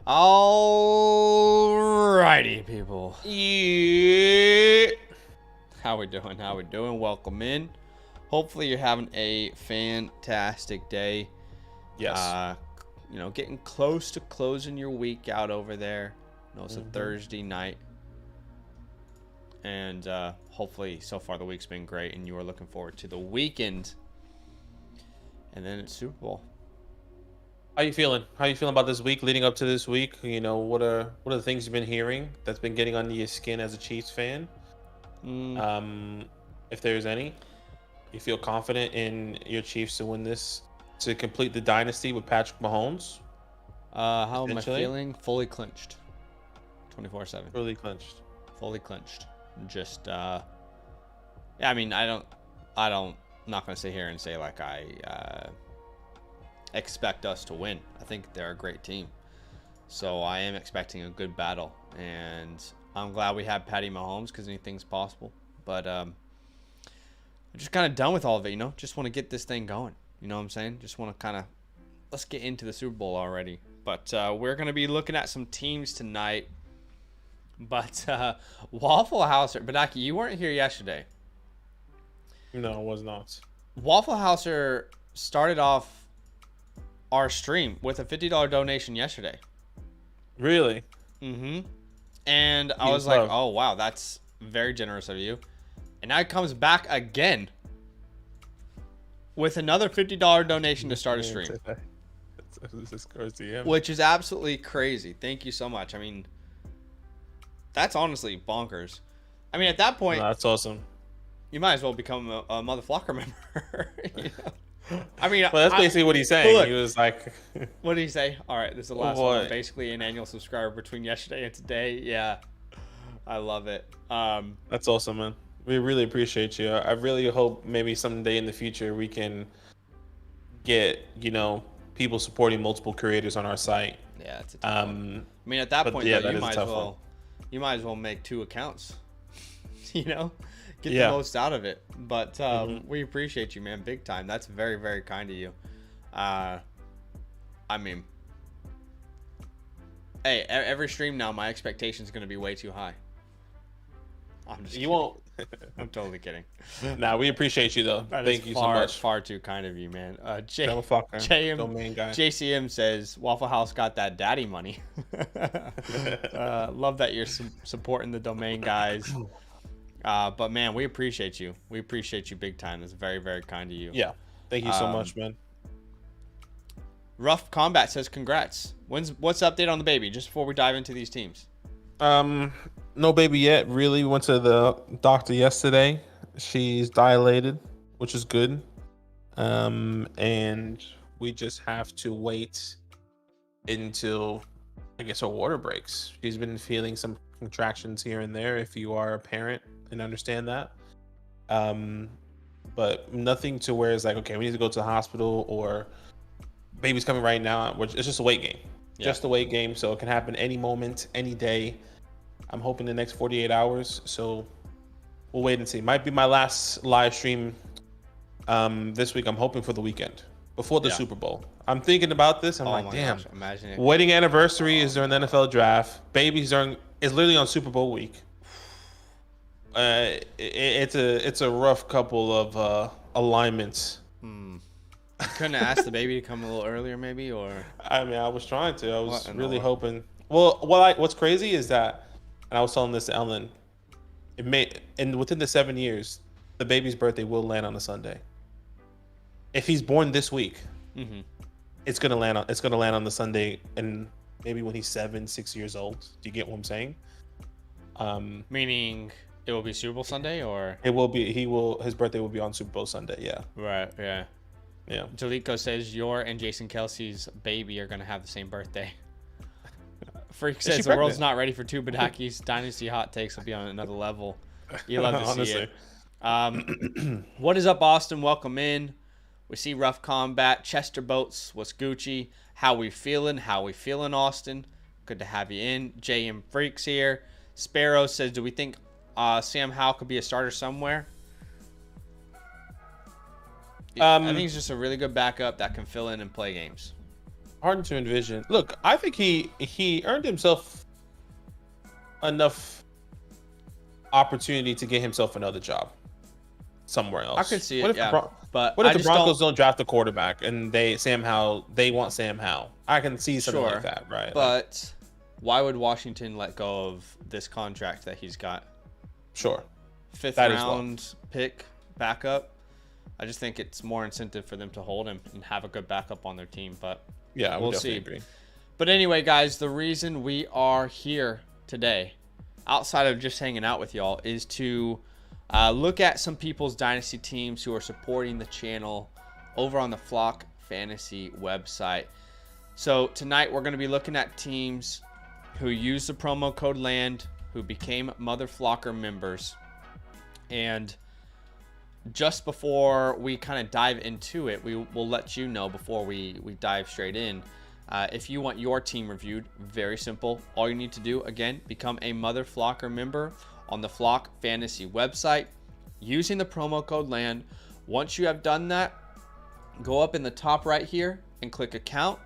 Alrighty, people. Yeah. How we doing? How we doing? Welcome in. Hopefully you're having a fantastic day. Yes. Getting close to closing your week out over there. It's a Thursday night. And hopefully so far the week's been great and you are looking forward to the weekend. And then it's Super Bowl. How you feeling? How you feeling about this week leading up to this week? What are the things you've been hearing that's been getting under your skin as a Chiefs fan? If there's any, you feel confident in your Chiefs to win this, to complete the dynasty with Patrick Mahomes? How am I feeling? Fully clinched. 24/7. Fully clinched. Fully clinched. Just I'm not gonna sit here and say like I expect us to win. I think they're a great team, so I am expecting a good battle, and I'm glad we have Patty Mahomes because anything's possible. But I'm just kind of done with all of it. Just want to get this thing going. You know what I'm saying? Just want to let's get into the Super Bowl already. But we're gonna be looking at some teams tonight. But Waffle Houser, Badaki, you weren't here yesterday. No, I was not. Waffle Houser started off our stream with a $50 donation yesterday. Really? Mm-hmm. And I was like, oh, wow, that's very generous of you. And now it comes back again with another $50 donation to start a stream. This is crazy, yeah. Which is absolutely crazy. Thank you so much. I mean, that's honestly bonkers. I mean, at that point, No, that's awesome. You might as well become a Motherflocker member. I mean, well, that's basically what he's saying. Look, he was like, what did he say? All right, this is the last one. Basically, an annual subscriber between yesterday and today. Yeah, I love it. That's awesome, man. We really appreciate you. I really hope maybe someday in the future we can get, people supporting multiple creators on our site. Yeah, it's a tough one. I mean, at that point, though, you might as well make 2 accounts. Get the most out of it. But we appreciate you, man, big time. That's very, very kind of you. I mean, hey, every stream now, my expectation is going to be way too high. I'm just kidding. Won't. I'm totally kidding. Nah, we appreciate you though. Thank you so much. Far too kind of you, man. Domain guy. JCM says Waffle House got that daddy money. Love that you're supporting the domain guys. But man, we appreciate you. We appreciate you big time. That's very, very kind of you. Yeah. Thank you so much, man. Rough Combat says congrats. What's the update on the baby? Just before we dive into these teams. No baby yet. Really, we went to the doctor yesterday. She's dilated, which is good. And we just have to wait until I guess her water breaks. She's been feeling some contractions here and there. If you are a parent and understand that, but nothing to where it's like, okay, we need to go to the hospital or baby's coming right now. It's just a weight game. Just a weight game, so it can happen any moment, any day. I'm hoping the next 48 hours, so we'll wait and see. Might be my last live stream this week. I'm hoping for the weekend, before the Super Bowl. I'm thinking about this. I'm like, damn, gosh, imagine it. Wedding anniversary is during the NFL draft. Baby's is literally on Super Bowl week. It's a rough couple of alignments. Couldn't have asked the baby to come a little earlier, maybe, or I mean, I was trying to. I was really hoping. Well, what's crazy is that, and I was telling this to Ellen, within the 7 years, the baby's birthday will land on a Sunday. If he's born this week, it's gonna land on the Sunday, and maybe when he's 6 years old. Do you get what I'm saying? Meaning it will be Super Bowl Sunday, or it will be. His birthday will be on Super Bowl Sunday. Yeah. Right. Yeah. Yeah. Jalico says your and Jason Kelsey's baby are gonna have the same birthday. Freak says the world's not ready for two Badaki's Dynasty hot takes will be on another level. You love to see it. What is up, Austin? Welcome in. We see Rough Combat. Chester Boats. What's Gucci? How we feeling? Austin? Good to have you in. JM Freaks here. Sparrow says, do we think Sam Howell could be a starter somewhere? I think he's just a really good backup that can fill in and play games. Hard to envision. Look, I think he earned himself enough opportunity to get himself another job somewhere else. I could see it, but what if I the just Broncos don't draft a quarterback and they want Sam Howell? I can see something Sure, like that, right? But why would Washington let go of this contract that he's got? Sure. Fifth round pick backup. I just think it's more incentive for them to hold him and have a good backup on their team. But yeah, we'll see. Agree. But anyway, guys, the reason we are here today, outside of just hanging out with y'all, is to look at some people's dynasty teams who are supporting the channel over on the Flock Fantasy website. So tonight we're going to be looking at teams who use the promo code LAND, who became Mother Flocker members. And just before we kind of dive into it, we will let you know before we dive straight in. If you want your team reviewed, very simple. All you need to do, again, become a Mother Flocker member on the Flock Fantasy website using the promo code LAND. Once you have done that, go up in the top right here and click account.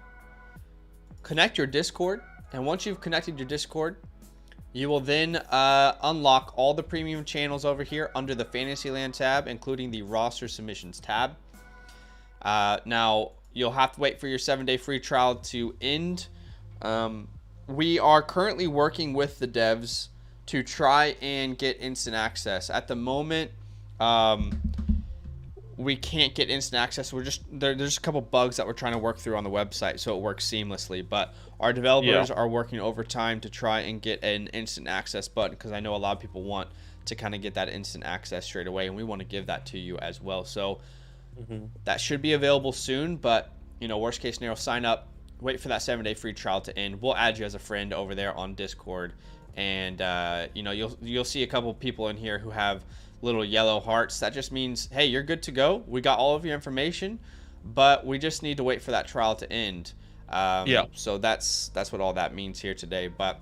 Connect your Discord. And once you've connected your Discord, you will then unlock all the premium channels over here under the Fantasyland tab, including the roster submissions tab. Now, you'll have to wait for your 7-day free trial to end. We are currently working with the devs to try and get instant access. At the moment, we can't get instant access. There's a couple bugs that we're trying to work through on the website so it works seamlessly. But our developers are working overtime to try and get an instant access button, because I know a lot of people want to kind of get that instant access straight away, and we want to give that to you as well. So that should be available soon. But worst case scenario, sign up, wait for that 7-day free trial to end. We'll add you as a friend over there on Discord, and you'll see a couple people in here who have little yellow hearts. That just means, hey, you're good to go. We got all of your information, but we just need to wait for that trial to end. So that's what all that means here today. But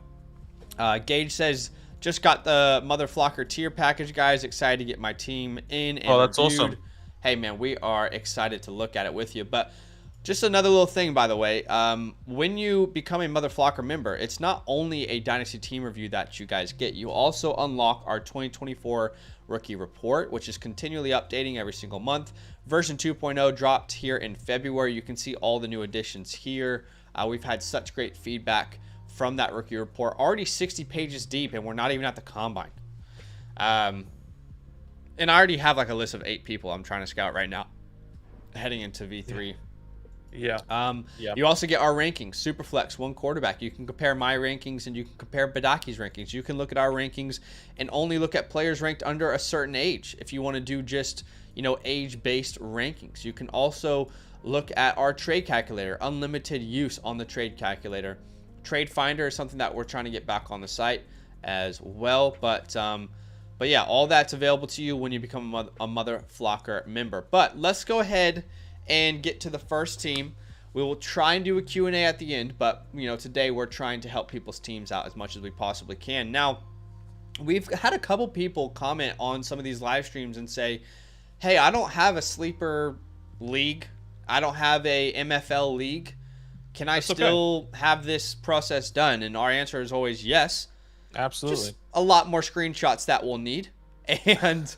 Gage says, just got the Mother Flocker tier package, guys. Excited to get my team in and that's reviewed. awesome. Hey, man, we are excited to look at it with you. But just another little thing, by the way, when you become a Mother Flocker member, it's not only a Dynasty team review that you guys get. You also unlock our 2024 Rookie Report, which is continually updating every single month. Version 2.0 dropped here in February. You can see all the new additions here. We've had such great feedback from that Rookie Report. Already 60 pages deep, and we're not even at the Combine. And I already have like a list of 8 people I'm trying to scout right now heading into V3. You also get our rankings. SuperFlex, 1 quarterback. You can compare my rankings and you can compare Badaki's rankings. You can look at our rankings and only look at players ranked under a certain age if you want to do just, age-based rankings. You can also look at our trade calculator, unlimited use on the trade calculator. Trade Finder is something that we're trying to get back on the site as well. But yeah, all that's available to you when you become a Mother Flocker member. But let's go ahead and get to the first team. We will try and do a Q&A at the end, but today we're trying to help people's teams out as much as we possibly can. Now, we've had a couple people comment on some of these live streams and say, hey, I don't have a sleeper league. I don't have a MFL league. Can I still have this process done? And our answer is always yes. Absolutely. Just a lot more screenshots that we'll need. And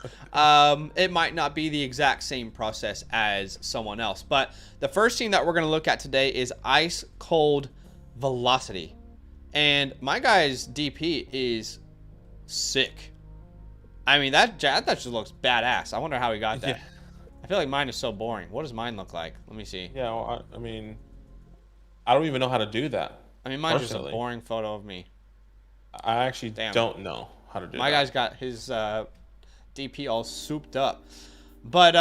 it might not be the exact same process as someone else. But the first team that we're going to look at today is IceColdVelocity. And my guy's DP is sick. I mean, that just looks badass. I wonder how he got that. Yeah. I feel like mine is so boring. What does mine look like? Let me see. Yeah, well, I mean, I don't even know how to do that. I mean, mine's just a boring photo of me. I actually don't know how to do that. My guy's got his DP all souped up. But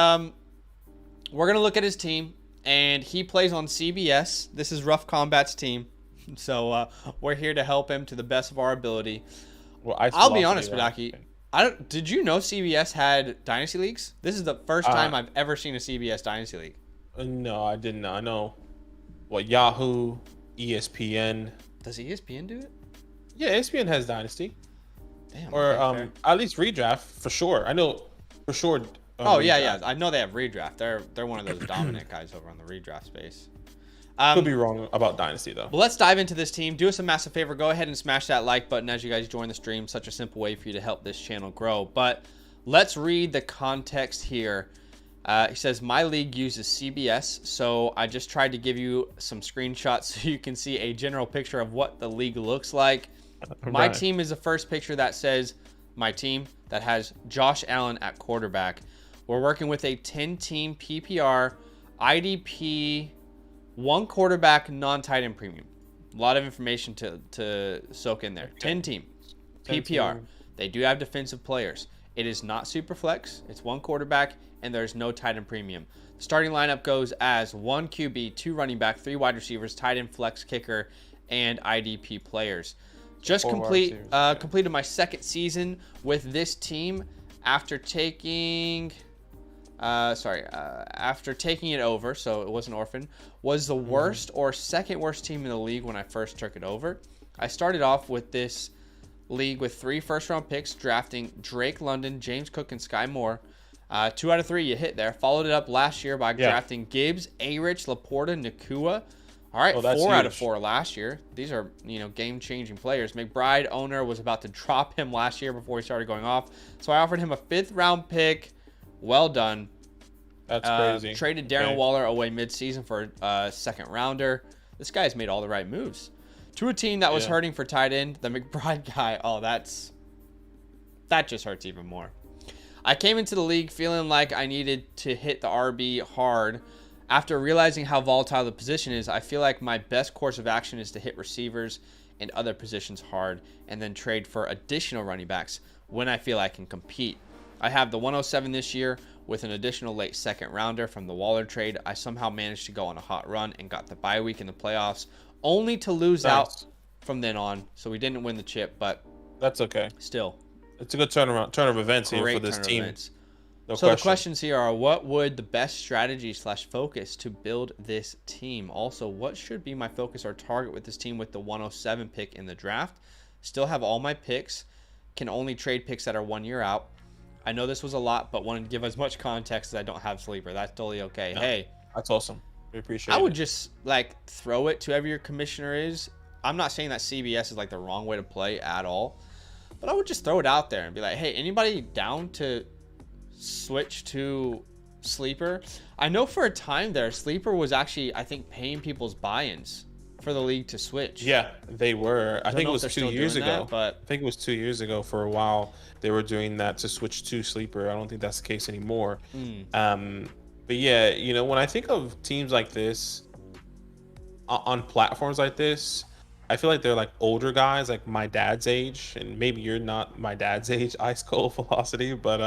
we're going to look at his team, and he plays on CBS. This is Rough Combat's team. So we're here to help him to the best of our ability. Well, I'll be honest, Badaki. Did you know CBS had Dynasty Leagues? This is the first time I've ever seen a CBS Dynasty League. No, I didn't know. I know Yahoo, ESPN. Does ESPN do it? Yeah, ESPN has Dynasty. Damn. Or at least redraft for sure. I know for sure. Yeah. I know they have redraft. They're one of those dominant guys over on the redraft space. Could be wrong about Dynasty, though. Well, let's dive into this team. Do us a massive favor. Go ahead and smash that like button as you guys join the stream. Such a simple way for you to help this channel grow. But let's read the context here. He says, my league uses CBS, so I just tried to give you some screenshots so you can see a general picture of what the league looks like. My team is the first picture that says my team that has Josh Allen at quarterback. We're working with a 10-team PPR, IDP, one quarterback, non-tight end premium. A lot of information to soak in there. 10-team PPR. They do have defensive players. It is not SuperFlex. It's one quarterback, and there's no tight end premium. The starting lineup goes as 1 QB, 2 running back, 3 wide receivers, tight end, flex, kicker, and IDP players. Just completed my second season with this team after taking after taking it over, so it was an orphan, was the worst or second worst team in the league when I first took it over. I started off with this league with 3 first-round picks, drafting Drake London, James Cook, and Sky Moore. 2 out of 3 you hit there. Followed it up last year by drafting Gibbs, A-Rich, Laporta, Nakua. All right, 4 out of 4 last year. These are, game-changing players. McBride, owner, was about to drop him last year before he started going off. So I offered him a 5th-round pick. Well done. That's crazy. Traded Darren Waller away mid-season for a 2nd-rounder. This guy's made all the right moves. To a team that was hurting for tight end, the McBride guy. Oh, that just hurts even more. I came into the league feeling like I needed to hit the RB hard. After realizing how volatile the position is, I feel like my best course of action is to hit receivers and other positions hard and then trade for additional running backs when I feel I can compete. I have the 107 this year with an additional late 2nd rounder from the Waller trade. I somehow managed to go on a hot run and got the bye week in the playoffs, only to lose out from then on. So we didn't win the chip, but that's okay. Still, it's a good turn of events here for this team. No question. The questions here are, what would the best strategy / focus to build this team? Also, what should be my focus or target with this team with the 107 pick in the draft? Still have all my picks. Can only trade picks that are 1 year out. I know this was a lot, but wanted to give as much context as I don't have Sleeper. That's totally okay. No, hey. That's awesome. We appreciate it. I would just, throw it to whoever your commissioner is. I'm not saying that CBS is, the wrong way to play at all. But I would just throw it out there and be like, hey, anybody down to switch to Sleeper? I know for a time there, Sleeper was actually, I think, paying people's buy-ins for the league to switch. Yeah, they were. I think it was 2 years ago. But I think it was 2 years ago for a while. They were doing that to switch to Sleeper. I don't think that's the case anymore. But yeah, when I think of teams like this on platforms like this, I feel like they're older guys, like my dad's age, and maybe you're not my dad's age, IceColdVelocity, but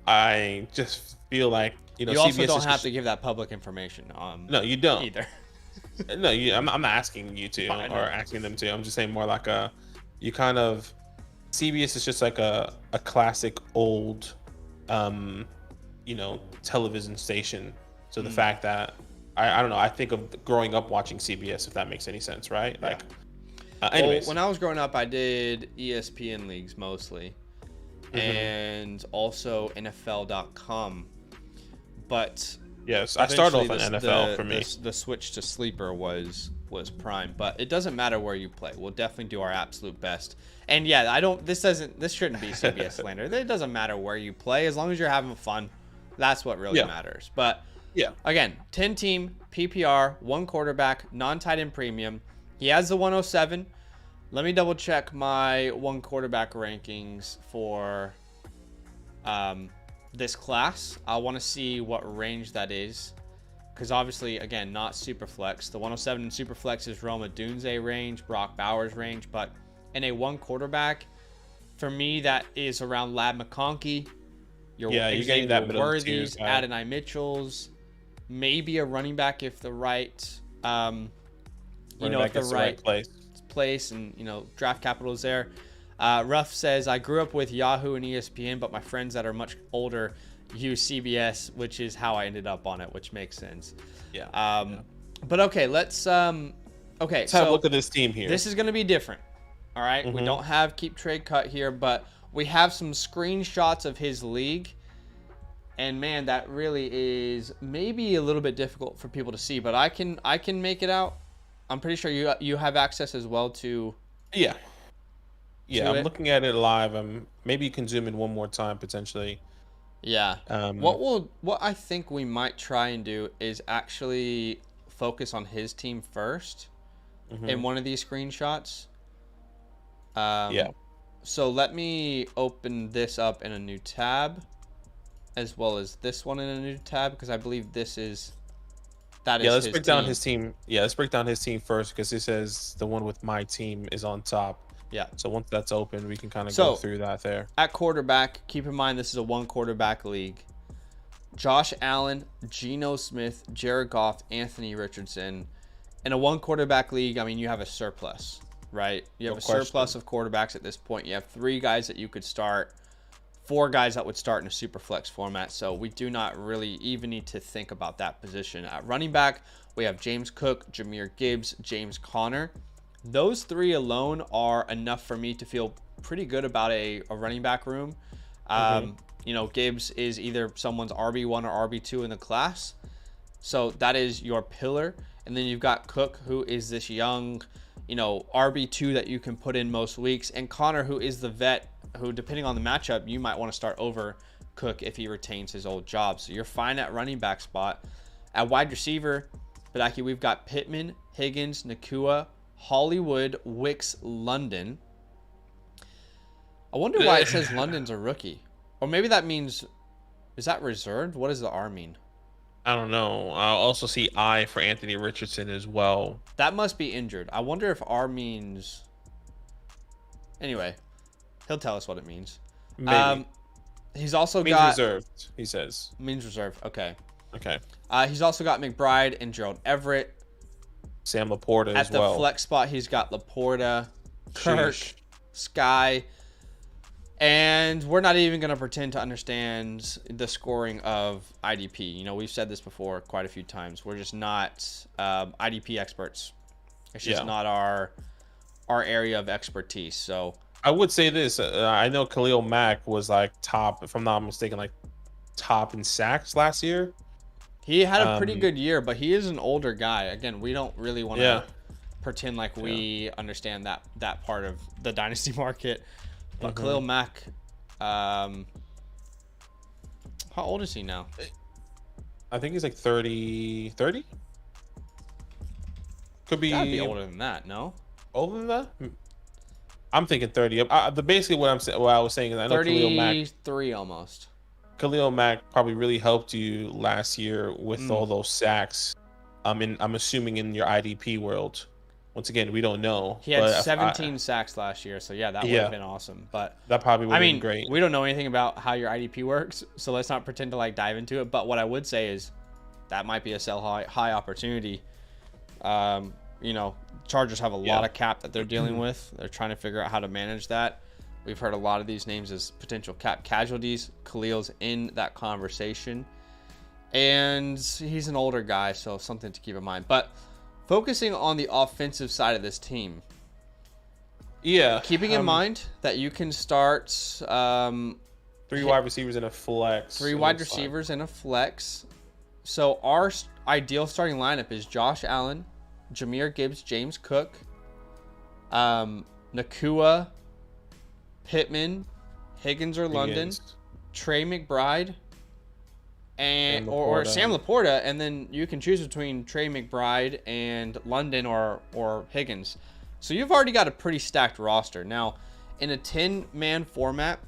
I just feel like you also don't have to give that public information. No, you don't either. No, I'm asking you to, or asking them to. I'm just saying more like CBS is just like a classic old, television station. So the fact that I don't know, I think of growing up watching CBS, if that makes any sense, right? Yeah. Anyways. Well, when I was growing up, I did ESPN leagues mostly, and also NFL.com. But yes, I started off in NFL for me. The switch to Sleeper was prime, but it doesn't matter where you play. We'll definitely do our absolute best. And yeah, this shouldn't be CBS slander. It doesn't matter where you play as long as you're having fun. That's what really matters. But again, 10-team PPR, 1 quarterback, non-tight end premium. He has the 107. Let me double check my 1 quarterback rankings for this class. I want to see what range that is, because obviously, again, not SuperFlex. The 107 in SuperFlex is Roma Dunze range, Brock Bowers range, but in a 1 quarterback, for me, that is around Lab McConkey. You're getting that Worthies, Adonai Mitchells, maybe a running back if the right, if the right place and draft capital is there. Ruff says, I grew up with Yahoo and ESPN, but my friends that are much older use CBS, which is how I ended up on it, which makes sense. But okay, let's have a look at this team here. This is going to be different. All right, we don't have keep trade cut here, but we have some screenshots of his league. And man, that really is maybe a little bit difficult for people to see, but I can make it out. I'm pretty sure you have access as well to. Yeah. Yeah, I'm it. looking at it live. Maybe you can zoom in one more time potentially. Yeah. Um, What I think we might try and do is actually focus on his team first in one of these screenshots. Yeah. So let me open this up in a new tab, as well as this one in a new tab, because I believe that is let's his break down team. his team. Yeah, let's break down his team first because it says the one with my team is on top. Yeah. So once that's open, we can kind of go through that there. At quarterback, keep in mind this is a 1 quarterback league. Josh Allen, Geno Smith, Jared Goff, Anthony Richardson. In a 1 quarterback league, I mean, you have a surplus, right? You have a surplus of quarterbacks at this point. You have 3 guys that you could start, 4 guys that would start in a SuperFlex format. So we do not really even need to think about that position. At running back, we have James Cook, Jahmyr Gibbs, James Conner. Those 3 alone are enough for me to feel pretty good about a running back room. You know, Gibbs is either someone's RB1 or RB2 in the class. So that is your pillar. And then you've got Cook, who is this young, you know, RB2 that you can put in most weeks. And Connor, who is the vet, who, depending on the matchup, you might want to start over Cook if he retains his old job. So you're fine at running back spot. At wide receiver, Badaki, we've got Pittman, Higgins, Nakua, Hollywood, Wicks, London. I wonder why it says London's a rookie. Or maybe that means, is that reserved? What does the R mean? I don't know. I also see I for Anthony Richardson as well. That must be injured. I wonder if R means... Anyway, he'll tell us what it means. Maybe. He's also means got... reserved, he says. Means reserved. Okay. Okay. He's also got McBride and Gerald Everett. Sam Laporta as well. At the flex spot, he's got Laporta, Kirk, Sky, and we're not even going to pretend to understand the scoring of IDP. You know, we've said this before quite a few times. We're just not IDP experts. It's just not our area of expertise. So I would say this. I know Khalil Mack was like top, if I'm not mistaken, like top in sacks last year. He had a pretty good year, but he is an older guy. Again, we don't really want to pretend like we understand that part of the dynasty market. But Khalil Mack, how old is he now? I think he's like 30. Could be. Gotta be older than that, no? Older than that? I'm thinking 30. Basically, what I was saying is I know 33 almost. Khalil Mack probably really helped you last year with all those sacks. I'm assuming in your IDP world. Once again, we don't know. He had 17 sacks last year, so yeah, that would have been awesome. But that probably would have been great. We don't know anything about how your IDP works, so let's not pretend to like dive into it. But what I would say is that might be a sell high opportunity. You know, Chargers have a lot of cap that they're dealing with. They're trying to figure out how to manage that. We've heard a lot of these names as potential cap casualties. Khalil's in that conversation. And he's an older guy, so something to keep in mind. But focusing on the offensive side of this team. Yeah. Keeping in mind that you can start... 3 wide receivers in a flex. 3 wide receivers in a flex. So our ideal starting lineup is Josh Allen, Jahmyr Gibbs, James Cook, Nakua, Pittman, Higgins or London, Trey McBride, or Sam Laporta, and then you can choose between Trey McBride and London or Higgins. So you've already got a pretty stacked roster. Now, in a 10-man format,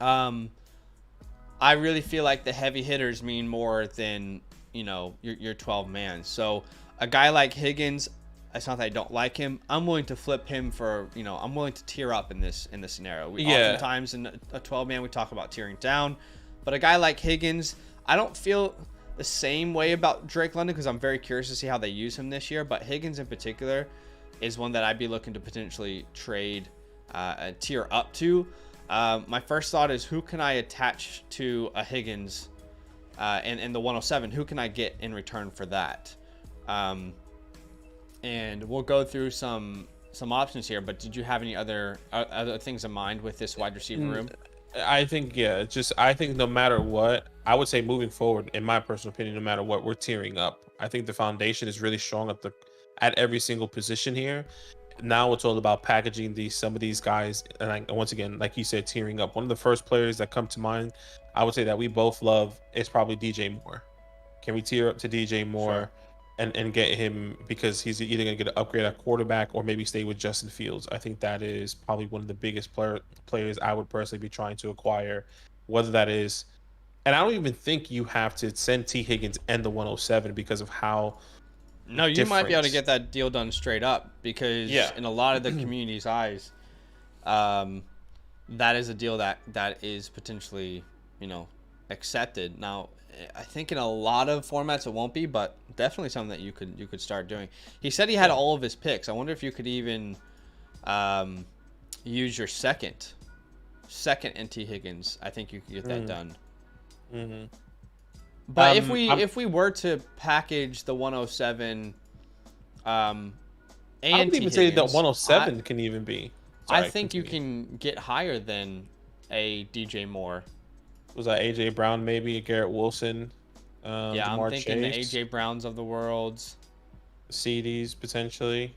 I really feel like the heavy hitters mean more than, you know, your 12 man. So a guy like Higgins, it's not that I don't like him. I'm willing to flip him for, you know, I'm willing to tier up in this scenario. Oftentimes in a 12 man we talk about tearing down, but a guy like Higgins, I don't feel the same way about Drake London because I'm very curious to see how they use him this year. But Higgins in particular is one that I'd be looking to potentially trade a tier up to. My first thought is who can I attach to a Higgins in the 107? Who can I get in return for that? And we'll go through some options here. But did you have any other things in mind with this wide receiver room? I think, yeah, I think no matter what, I would say moving forward, in my personal opinion, no matter what, we're tearing up. I think the foundation is really strong at every single position here. Now it's all about packaging some of these guys, and once again, like you said, tearing up. One of the first players that come to mind, I would say that we both love is probably DJ Moore. Can we tier up to DJ Moore? Sure. And get him, because he's either going to get an upgrade at quarterback or maybe stay with Justin Fields. I think that is probably one of the biggest players I would personally be trying to acquire, whether that is. And I don't even think you have to send T. Higgins and the 107 because of how. No, you might be able to get that deal done straight up, because in a lot of the community's eyes, that is a deal that is potentially, accepted. Now, I think in a lot of formats it won't be, but definitely something that you could start doing. He said he had all of his picks. I wonder if you could even use your second NT Higgins. I think you could get that done. Mm-hmm. But if we were to package the 107, and I don't even say that 107 can even be. Sorry, I think you can get higher than a DJ Moore. Was that AJ Brown, maybe a Garrett Wilson? Yeah, I'm thinking the AJ Browns of the worlds, CDs potentially.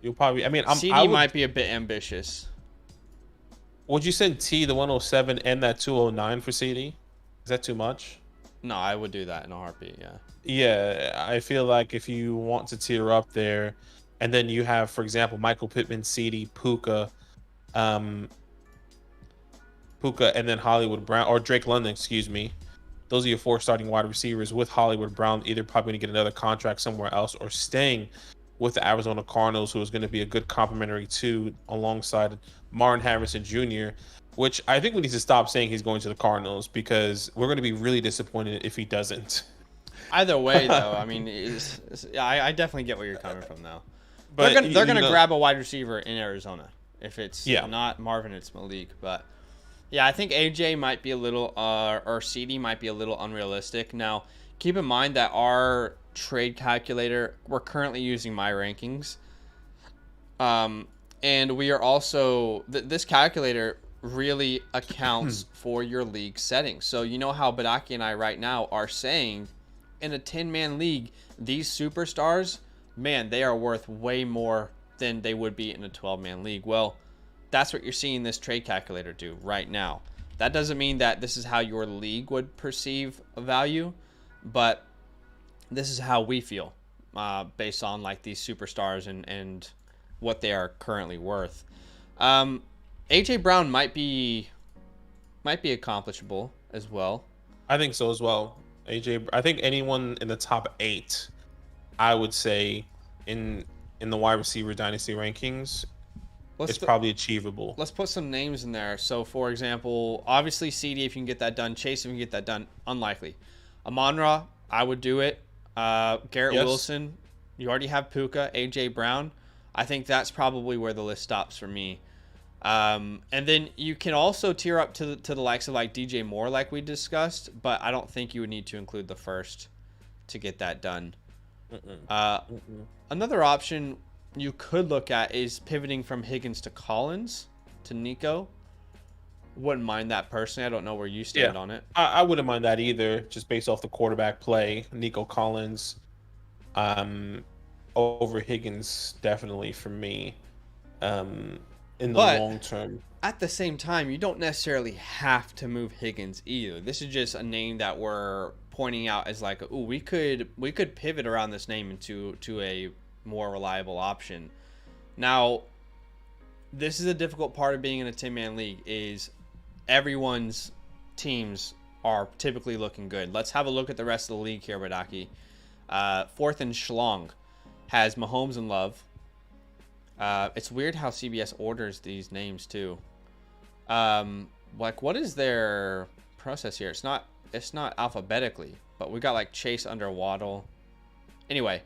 You'll probably. I mean, CD might be a bit ambitious. Would you send T the 107 and that 209 for CD? Is that too much? No, I would do that in a heartbeat. Yeah. Yeah, I feel like if you want to tier up there, and then you have, for example, Michael Pittman, CD, Puka, and then Hollywood Brown, or Drake London, excuse me. Those are your 4 starting wide receivers, with Hollywood Brown either probably going to get another contract somewhere else or staying with the Arizona Cardinals, who is going to be a good complementary too, alongside Martin Harrison Jr., which I think we need to stop saying he's going to the Cardinals, because we're going to be really disappointed if he doesn't. Either way, though, I mean, I definitely get where you're coming from now. But they're gonna grab a wide receiver in Arizona. If it's not Marvin, it's Malik. But yeah, I think AJ might be a little, or CD might be a little unrealistic. Now, keep in mind that our trade calculator, we're currently using my rankings, and we are also this calculator really accounts for your league settings. So you know how Badaki and I right now are saying, in a 10-man league, these superstars, man, they are worth way more than they would be in a 12-man league. Well, that's what you're seeing this trade calculator do right now. That doesn't mean that this is how your league would perceive a value, but this is how we feel based on like these superstars and what they are currently worth. AJ Brown might be accomplishable as well. I think so as well. I think anyone in the top 8, I would say, in the wide receiver dynasty rankings, it's probably achievable. Let's put some names in there. So, for example, obviously CD, if you can get that done. Chase, if you can get that done. Unlikely. Amon-Ra, I would do it. Garrett Wilson, you already have Puka. AJ Brown, I think that's probably where the list stops for me. And then you can also tier up to the likes of like DJ Moore, like we discussed, but I don't think you would need to include the first to get that done. Another option you could look at is pivoting from Higgins to Collins to Nico. Wouldn't mind that personally. I don't know where you stand on it. I wouldn't mind that either, just based off the quarterback play. Nico Collins over Higgins, definitely for me. In the long term. At the same time, you don't necessarily have to move Higgins either. This is just a name that we're pointing out as like, ooh, we could pivot around this name into a more reliable option. Now, this is a difficult part of being in a 10-man league, is everyone's teams are typically looking good. Let's have a look at the rest of the league here, Badaki. Fourth and Schlong has Mahomes and Love. It's weird how CBS orders these names too. Like, what is their process here? It's not alphabetically, but we got like Chase under Waddle. Anyway,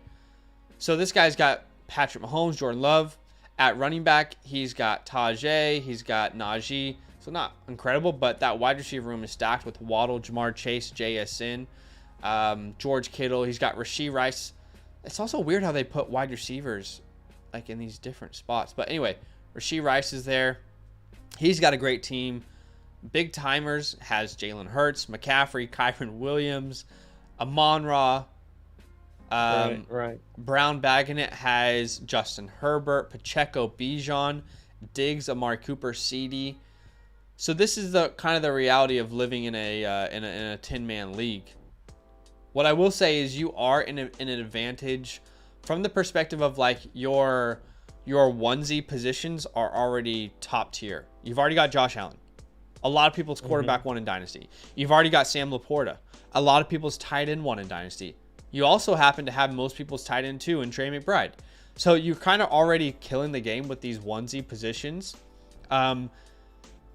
so this guy's got Patrick Mahomes, Jordan Love. At running back, he's got Tajay, he's got Najee. So not incredible, but that wide receiver room is stacked with Waddle, Jamar Chase, JSN, George Kittle. He's got Rashee Rice. It's also weird how they put wide receivers like in these different spots. But anyway, Rashee Rice is there. He's got a great team. big timers has Jalen Hurts, McCaffrey, Kyron Williams, Amon-Ra. Right. Brown bagging it has Justin Herbert, Pacheco, Bijan, Diggs, Amari Cooper, CD. So this is the kind of the reality of living in a 10-man league. What I will say is you are in an advantage from the perspective of like your onesie positions are already top tier. You've already got Josh Allen. A lot of people's quarterback one in Dynasty. You've already got Sam Laporta. A lot of people's tight end one in Dynasty. You also happen to have most people's tight end two in Trey McBride. So you're kind of already killing the game with these onesie positions. To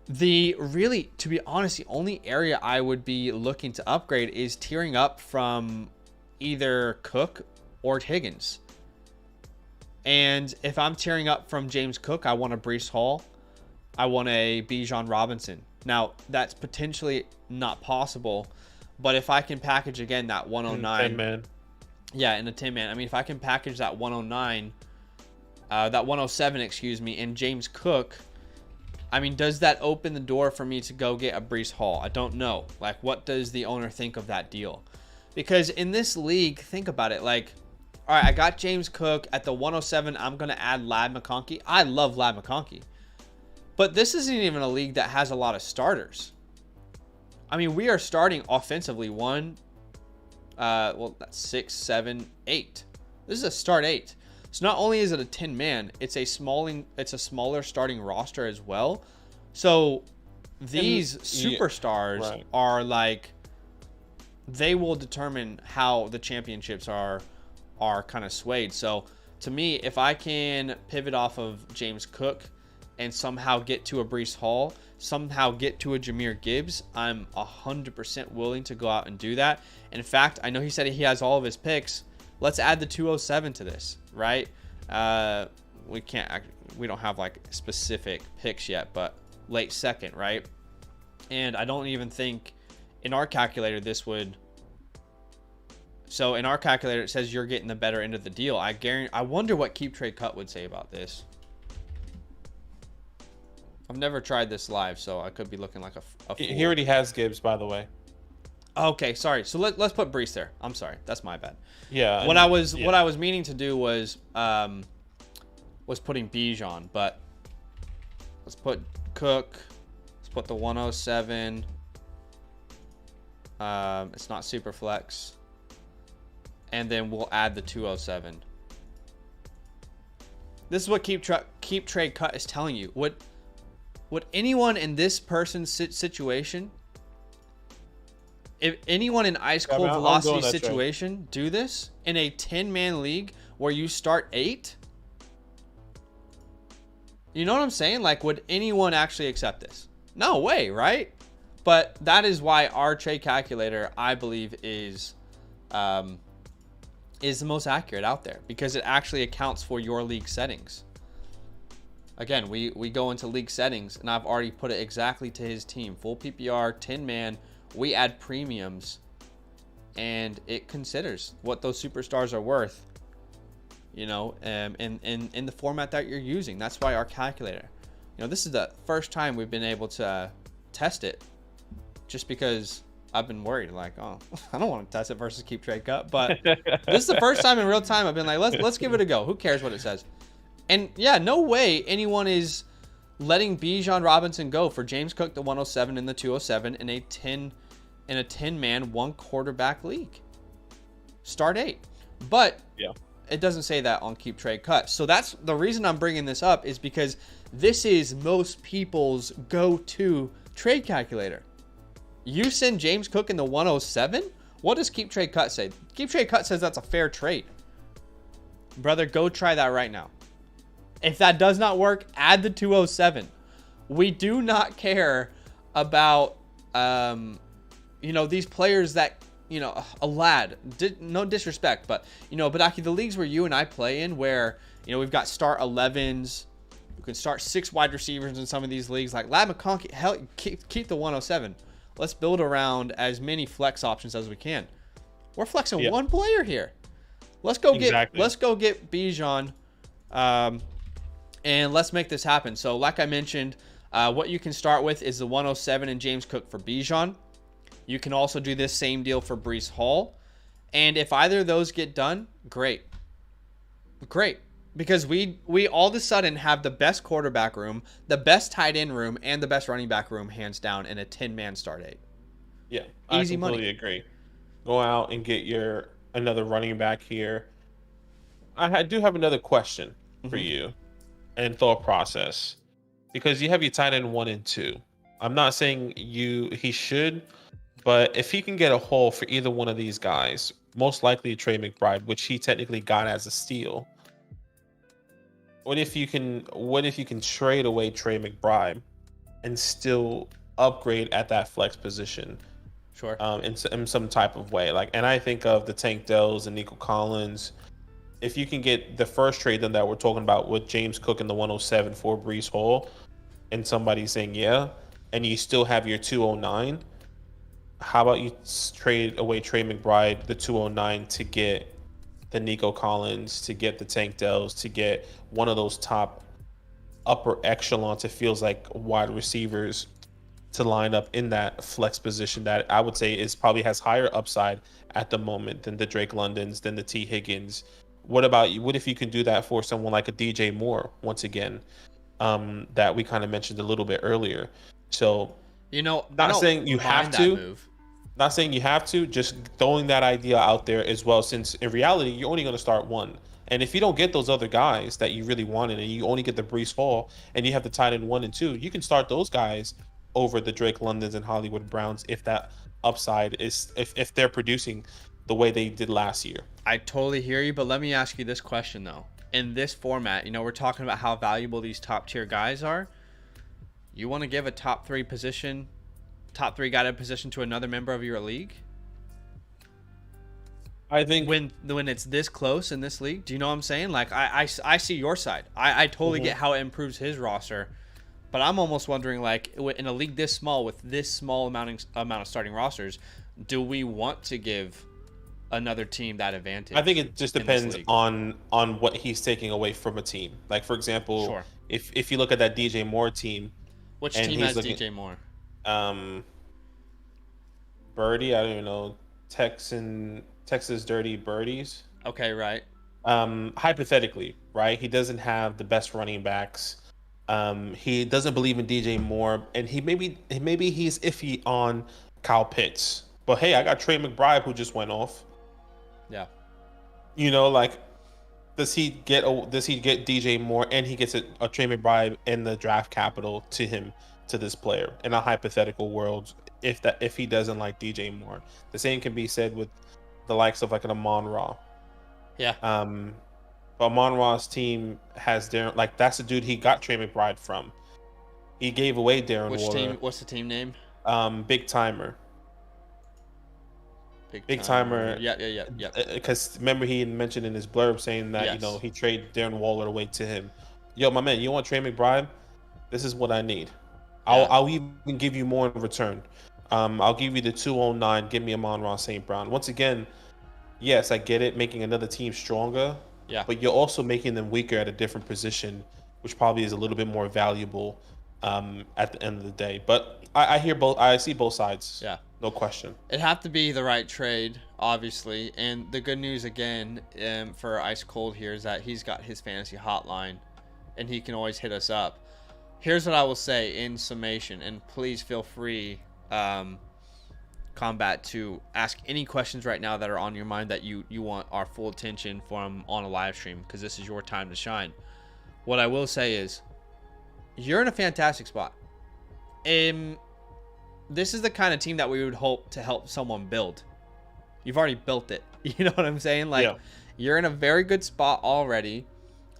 be honest, the only area I would be looking to upgrade is tiering up from either Cook or Higgins. And if I'm tiering up from James Cook, I want a Breece Hall. I want a Bijan Robinson. Now, that's potentially not possible, but if I can package again that 109, 10-man. Yeah, in a 10-man. I mean, if I can package that 109, that 107, excuse me, and James Cook, I mean, does that open the door for me to go get a Breece Hall? I don't know. Like, what does the owner think of that deal? Because in this league, think about it. Like, all right, I got James Cook at the 107. I'm going to add Ladd McConkey. I love Ladd McConkey. But this isn't even a league that has a lot of starters. I mean, we are starting offensively that's 6, 7, 8. This is a start 8. So not only is it a 10-man, it's a smaller starting roster as well. So these superstars are like, they will determine how the championships are kind of swayed. So to me, if I can pivot off of James Cook and somehow get to a Breece Hall, somehow get to a Jahmyr Gibbs, I'm 100% willing to go out and do that. In fact, I know he said he has all of his picks. Let's add the 207 to this, right? We don't have like specific picks yet, but late second, right? And I don't even think in our calculator this would. So in our calculator, it says you're getting the better end of the deal. I wonder what Keep Trade Cut would say about this. I've never tried this live, so I could be looking like a fool. He already has Gibbs, by the way. Okay, sorry. So let's put Breece there. I'm sorry, that's my bad. Yeah. What I was meaning to do was putting Bijan, but let's put Cook. Let's put the 107. It's not SuperFlex, and then we'll add the 207. This is what Keep Trade Cut is telling you. Would anyone in this person's situation, if anyone in IceColdVelocity situation, do this in a 10-man league where you start 8? You know what I'm saying? Like, would anyone actually accept this? No way, right? But that is why our trade calculator, I believe, is the most accurate out there, because it actually accounts for your league settings. Again, we go into league settings, and I've already put it exactly to his team. Full PPR, 10-man. We add premiums, and it considers what those superstars are worth, you know, in the format that you're using. That's why our calculator, you know, this is the first time we've been able to test it, just because I've been worried, like, oh, I don't want to test it versus Keep Trade Cut. But this is the first time in real time I've been like, let's give it a go. Who cares what it says? And yeah, no way anyone is letting Bijan Robinson go for James Cook, the 107 and the 207 in a 10-man, one quarterback league. Start 8. But yeah, it doesn't say that on Keep Trade Cut. So that's the reason I'm bringing this up, is because this is most people's go-to trade calculator. You send James Cook in the 107? What does Keep Trade Cut say? Keep Trade Cut says that's a fair trade. Brother, go try that right now. If that does not work, add the 207. We do not care about, you know, these players that, you know, a lad, no disrespect, but, you know, Badaki, the leagues where you and I play in, where, you know, we've got start 11s, we can start 6 wide receivers in some of these leagues, like Ladd McConkey, hell, keep the 107. Let's build around as many flex options as we can. We're flexing one player here. Let's go get Bijan, and let's make this happen. So like I mentioned, What you can start with is the 107 and James Cook for Bijan. You can also do this same deal for Breece Hall. And if either of those get done, great. Great. Because we all of a sudden have the best quarterback room, the best tight end room, and the best running back room, hands down, in a 10-man start 8. Yeah, Easy I completely agree. Go out and get another running back here. I do have another question for you and thought process, because you have your tight end 1 and 2. I'm not saying he should, but if he can get a haul for either one of these guys, most likely Trey McBride, which he technically got as a steal. What if you can trade away Trey McBride and still upgrade at that flex position? Sure. In some type of way. And I think of the Tank Dells and Nico Collins. If you can get the first trade done that we're talking about with James Cook in the 107 for Breece Hall, and somebody saying yeah, and you still have your 209, how about you trade away Trey McBride, the 209, to get the Nico Collins, to get the Tank Dells, to get one of those top upper echelons, it feels like, wide receivers to line up in that flex position that I would say is probably has higher upside at the moment than the Drake Londons, than the T. Higgins. What about you? What if you can do that for someone like a DJ Moore, once again, that we kind of mentioned a little bit earlier? So, not saying you have to. Not saying you have to, just throwing that idea out there as well, since in reality, you're only going to start one. And if you don't get those other guys that you really wanted, and you only get the Breece Hall, and you have the tight end 1 and 2, you can start those guys over the Drake Londons and Hollywood Browns if that upside is, if they're producing the way they did last year. I totally hear you, but let me ask you this question, though. In this format, we're talking about how valuable these top-tier guys are. You want to give a top 3 guy to position to another member of your league? I think when it's this close in this league, do you know what I'm saying? I see your side. I totally get how it improves his roster, but I'm almost wondering, in a league this small with this small amount of starting rosters, do we want to give another team that advantage? I think it just depends on what he's taking away from a team. For example, sure. if you look at that DJ Moore team, which team has DJ Moore? Birdie, I don't even know. Texas Dirty Birdies. Okay, right. Hypothetically, right? He doesn't have the best running backs. He doesn't believe in DJ Moore, and maybe he's iffy on Kyle Pitts. But hey, I got Trey McBride who just went off. Yeah. Does he get DJ Moore, and he gets a Trey McBride in the draft capital to this player in a hypothetical world? If he doesn't like DJ Moore, the same can be said with the likes of an Amon-Ra. Yeah. But Amon-Ra's team has Darren. That's the dude he got Trey McBride from. He gave away Darren Waller. Which team? What's the team name? Big Timer. Big Timer. Yeah. Because remember, he had mentioned in his blurb saying that he traded Darren Waller away to him. Yo, my man, you want Trey McBride? This is what I need. Yeah. I'll even give you more in return. I'll give you the 209. Give me Amon-Ra St. Brown. Once again, yes, I get it, making another team stronger. Yeah. But you're also making them weaker at a different position, which probably is a little bit more valuable at the end of the day. But I hear both. I see both sides. Yeah. No question. It'd have to be the right trade, obviously. And the good news, again, for Ice Cold here is that he's got his fantasy hotline, and he can always hit us up. Here's what I will say in summation, and please feel free, Combat, to ask any questions right now that are on your mind that you want our full attention from on a live stream, because this is your time to shine. What I will say is, you're in a fantastic spot. This is the kind of team that we would hope to help someone build. You've already built it. You know what I'm saying? You're in a very good spot already.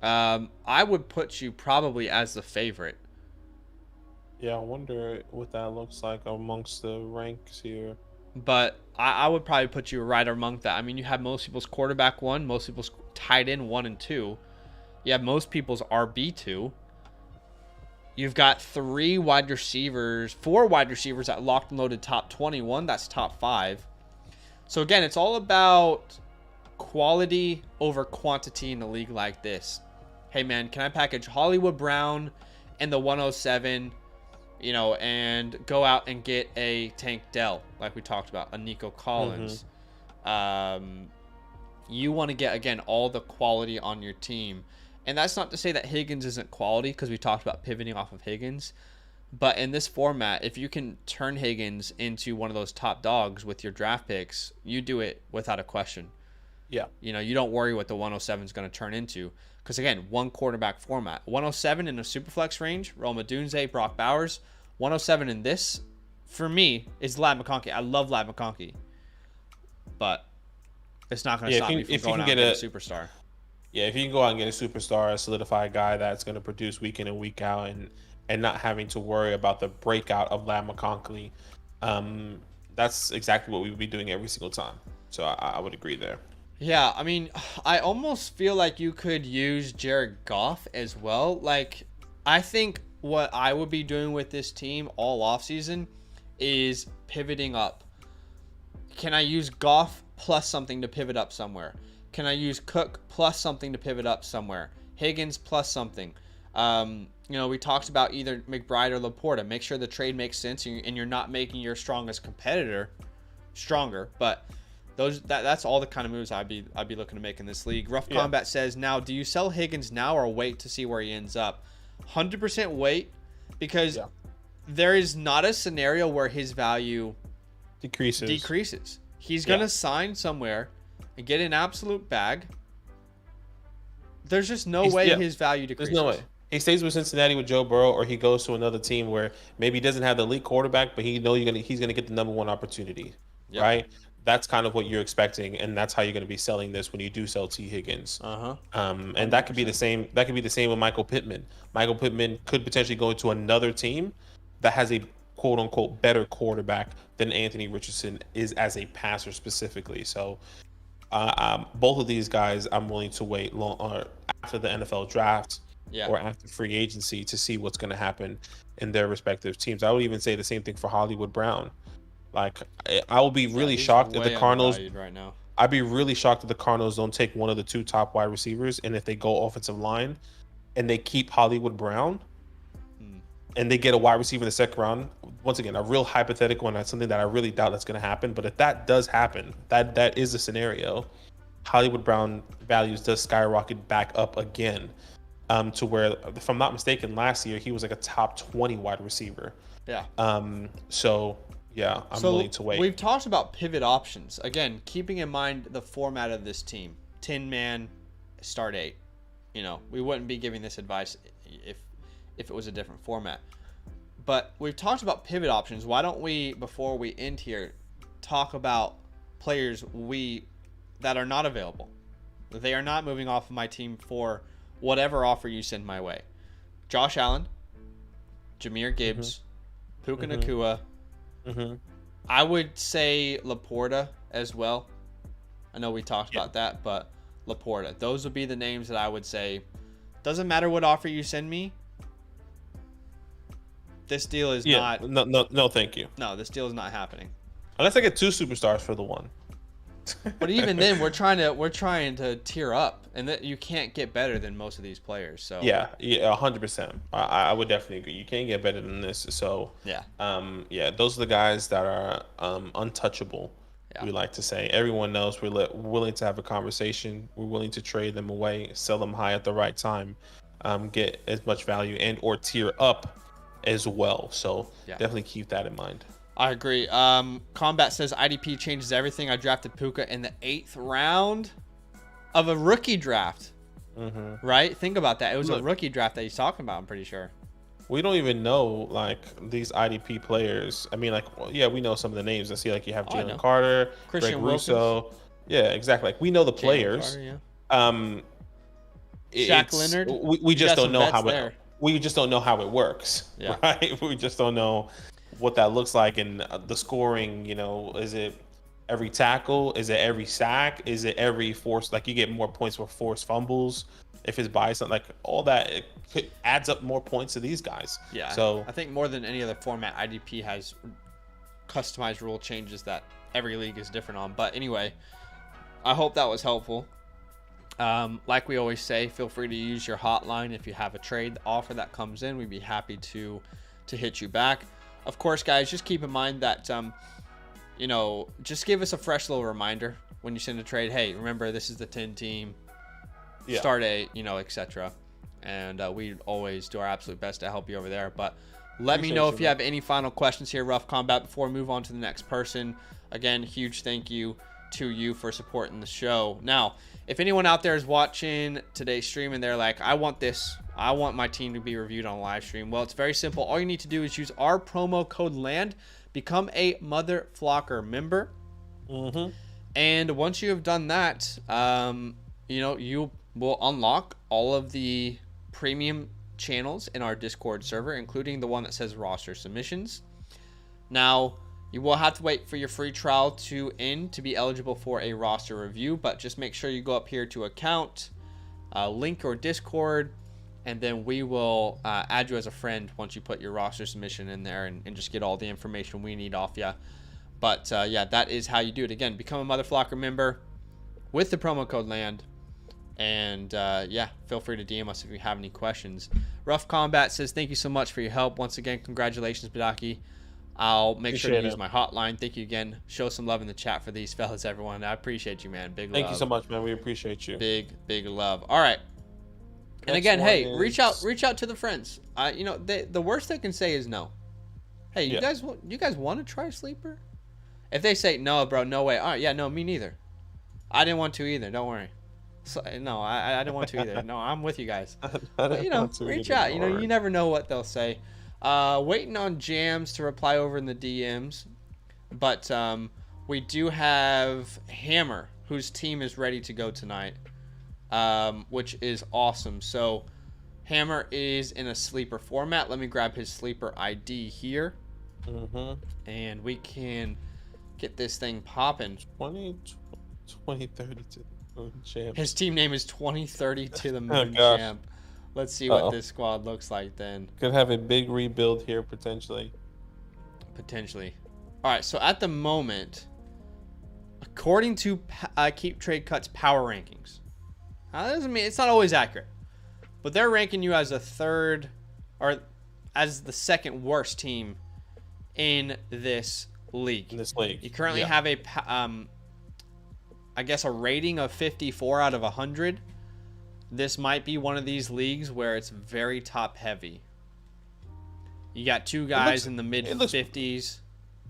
I would put you probably as the favorite. Yeah, I wonder what that looks like amongst the ranks here. But I would probably put you right among that. I mean, you have most people's quarterback 1, most people's tight end 1 and 2. You have most people's RB 2. You've got 4 wide receivers at locked and loaded top 21. That's top 5. So again, it's all about quality over quantity in a league like this. Hey man, can I package Hollywood Brown and the 107 and go out and get a Tank Dell, like we talked about, a Nico Collins. You want to get, again, all the quality on your team. And that's not to say that Higgins isn't quality, because we talked about pivoting off of Higgins. But in this format, if you can turn Higgins into one of those top dogs with your draft picks, you do it without a question. Yeah. You don't worry what the 107 is going to turn into. Because, again, one quarterback format. 107 in a Superflex range, Rome Odunze, Brock Bowers. 107 in this, for me, is Ladd McConkey. I love Ladd McConkey. But it's not going to stop me from going out and get a superstar. Yeah, if you can go out and get a superstar, solidify a guy that's going to produce week in and week out, and not having to worry about the breakout of Ladd McConkey, that's exactly what we would be doing every single time. So I would agree there. Yeah, I mean, I almost feel like you could use Jared Goff as well. Like, I think what I would be doing with this team all offseason is pivoting up. Can I use Goff plus something to pivot up somewhere? Can I use Cook plus something to pivot up somewhere? Higgins plus something. We talked about either McBride or Laporta. Make sure the trade makes sense and you're not making your strongest competitor stronger. But that's all the kind of moves I'd be looking to make in this league. Rough Combat says, now, do you sell Higgins now or wait to see where he ends up? 100% wait, because there is not a scenario where his value decreases. He's going to sign somewhere and get an absolute bag. There's just no way his value decreases. There's no way. He stays with Cincinnati with Joe Burrow, or he goes to another team where maybe he doesn't have the elite quarterback, but he's gonna get the number one opportunity, right? That's kind of what you're expecting, and that's how you're going to be selling this when you do sell T. Higgins. And that could be the same. That could be the same with Michael Pittman. Michael Pittman could potentially go into another team that has a quote unquote better quarterback than Anthony Richardson is as a passer specifically. So both of these guys, I'm willing to wait after the NFL draft or after free agency to see what's going to happen in their respective teams. I would even say the same thing for Hollywood Brown. Like, I will be really shocked if the Cardinals right now. I'd be really shocked if the Cardinals don't take one of the two top wide receivers, and if they go offensive line and they keep Hollywood Brown and they get a wide receiver in the second round. Once again, a real hypothetical, and that's something that I really doubt that's going to happen. But if that does happen, that is a scenario. Hollywood Brown values does skyrocket back up again, to where, if I'm not mistaken, last year he was like a top 20 wide receiver. So I'm willing to wait. We've talked about pivot options. Again, keeping in mind the format of this team. 10-man, start 8. We wouldn't be giving this advice if it was a different format. But we've talked about pivot options. Why don't we, before we end here, talk about players that are not available? They are not moving off of my team for whatever offer you send my way. Josh Allen, Jahmyr Gibbs, Puka Nacua. I would say Laporta as well. I know we talked about that, but Laporta. Those would be the names that I would say. Doesn't matter what offer you send me. This deal is not. No, thank you. No, this deal is not happening. Unless I get 2 superstars for the one. But even then, we're trying to tier up, and that you can't get better than most of these players. So 100%. I would definitely agree. You can't get better than this. So those are the guys that are untouchable. We like to say. Everyone knows we're willing to have a conversation. We're willing to trade them away, sell them high at the right time, get as much value and or tier up as well. So definitely keep that in mind. I agree. Combat says IDP changes everything. I drafted Puka in the 8th round of a rookie draft. Right? Think about that. It was a rookie draft that he's talking about, I'm pretty sure. We don't even know, like, these IDP players. I mean, like, we know some of the names. I see, like, you have Jalen Carter, Christian Greg Russo. Yeah, exactly. Like, we know the players. Carter, Shaq Leonard. We just don't know how it. We just don't know how it works. Right? We just don't know what that looks like, and the scoring. Is it every tackle? Is it every sack? Is it every force? Like, you get more points for forced fumbles if it's by something. Like, all that it adds up more points to these guys. So I think more than any other format, IDP has customized rule changes that every league is different on. But anyway, I hope that was helpful. Like we always say, feel free to use your hotline if you have a trade offer that comes in. We'd be happy to to hit you back. Of course, guys, just keep in mind that, just give us a fresh little reminder when you send a trade. Hey, remember, this is the 10 team, start 8, etc. And we always do our absolute best to help you over there. But let me know if you have any final questions here, Rough Combat, before we move on to the next person. Again, huge thank you to you for supporting the show. Now, if anyone out there is watching today's stream and they're like, I want my team to be reviewed on live stream. Well, it's very simple. All you need to do is use our promo code LAND, become a Mother Flocker member. And once you have done that, you will unlock all of the premium channels in our Discord server, including the one that says roster submissions. Now, you will have to wait for your free trial to end to be eligible for a roster review, but just make sure you go up here to account, link or Discord, and then we will add you as a friend once you put your roster submission in there and just get all the information we need off you. But that is how you do it. Again, become a Mother Flocker member with the promo code LAND. And feel free to DM us if you have any questions. Rough Combat says, thank you so much for your help. Once again, congratulations, Badaki. I'll make sure to use my hotline. Thank you again. Show some love in the chat for these fellas, everyone. I appreciate you, man. Big love. Thank you so much, man. We appreciate you. Big love. All right. And again, hey, reach out to the friends. The worst they can say is no. Hey, you guys want to try Sleeper? If they say no, bro, no way. All right, yeah, no, me neither. I didn't want to either. Don't worry. So, no, I didn't want to either. No, I'm with you guys. But, reach out. You never know what they'll say. Waiting on Jams to reply over in the DMs, but we do have Hammer, whose team is ready to go tonight, which is awesome. So Hammer is in a sleeper format. Let me grab his sleeper ID here, and we can get this thing popping. 2030 to the Moon Champ. His team name is 2030 to the Moon Champ. Let's see what this squad looks like then. Could have a big rebuild here potentially. All right, so at the moment, according to Keep Trade Cut's power rankings, now that doesn't mean it's not always accurate, but they're ranking you as a third or as the second worst team in this league. You currently have a a rating of 54 out of 100. This might be one of these leagues where it's very top heavy. You got two guys in the mid 50s.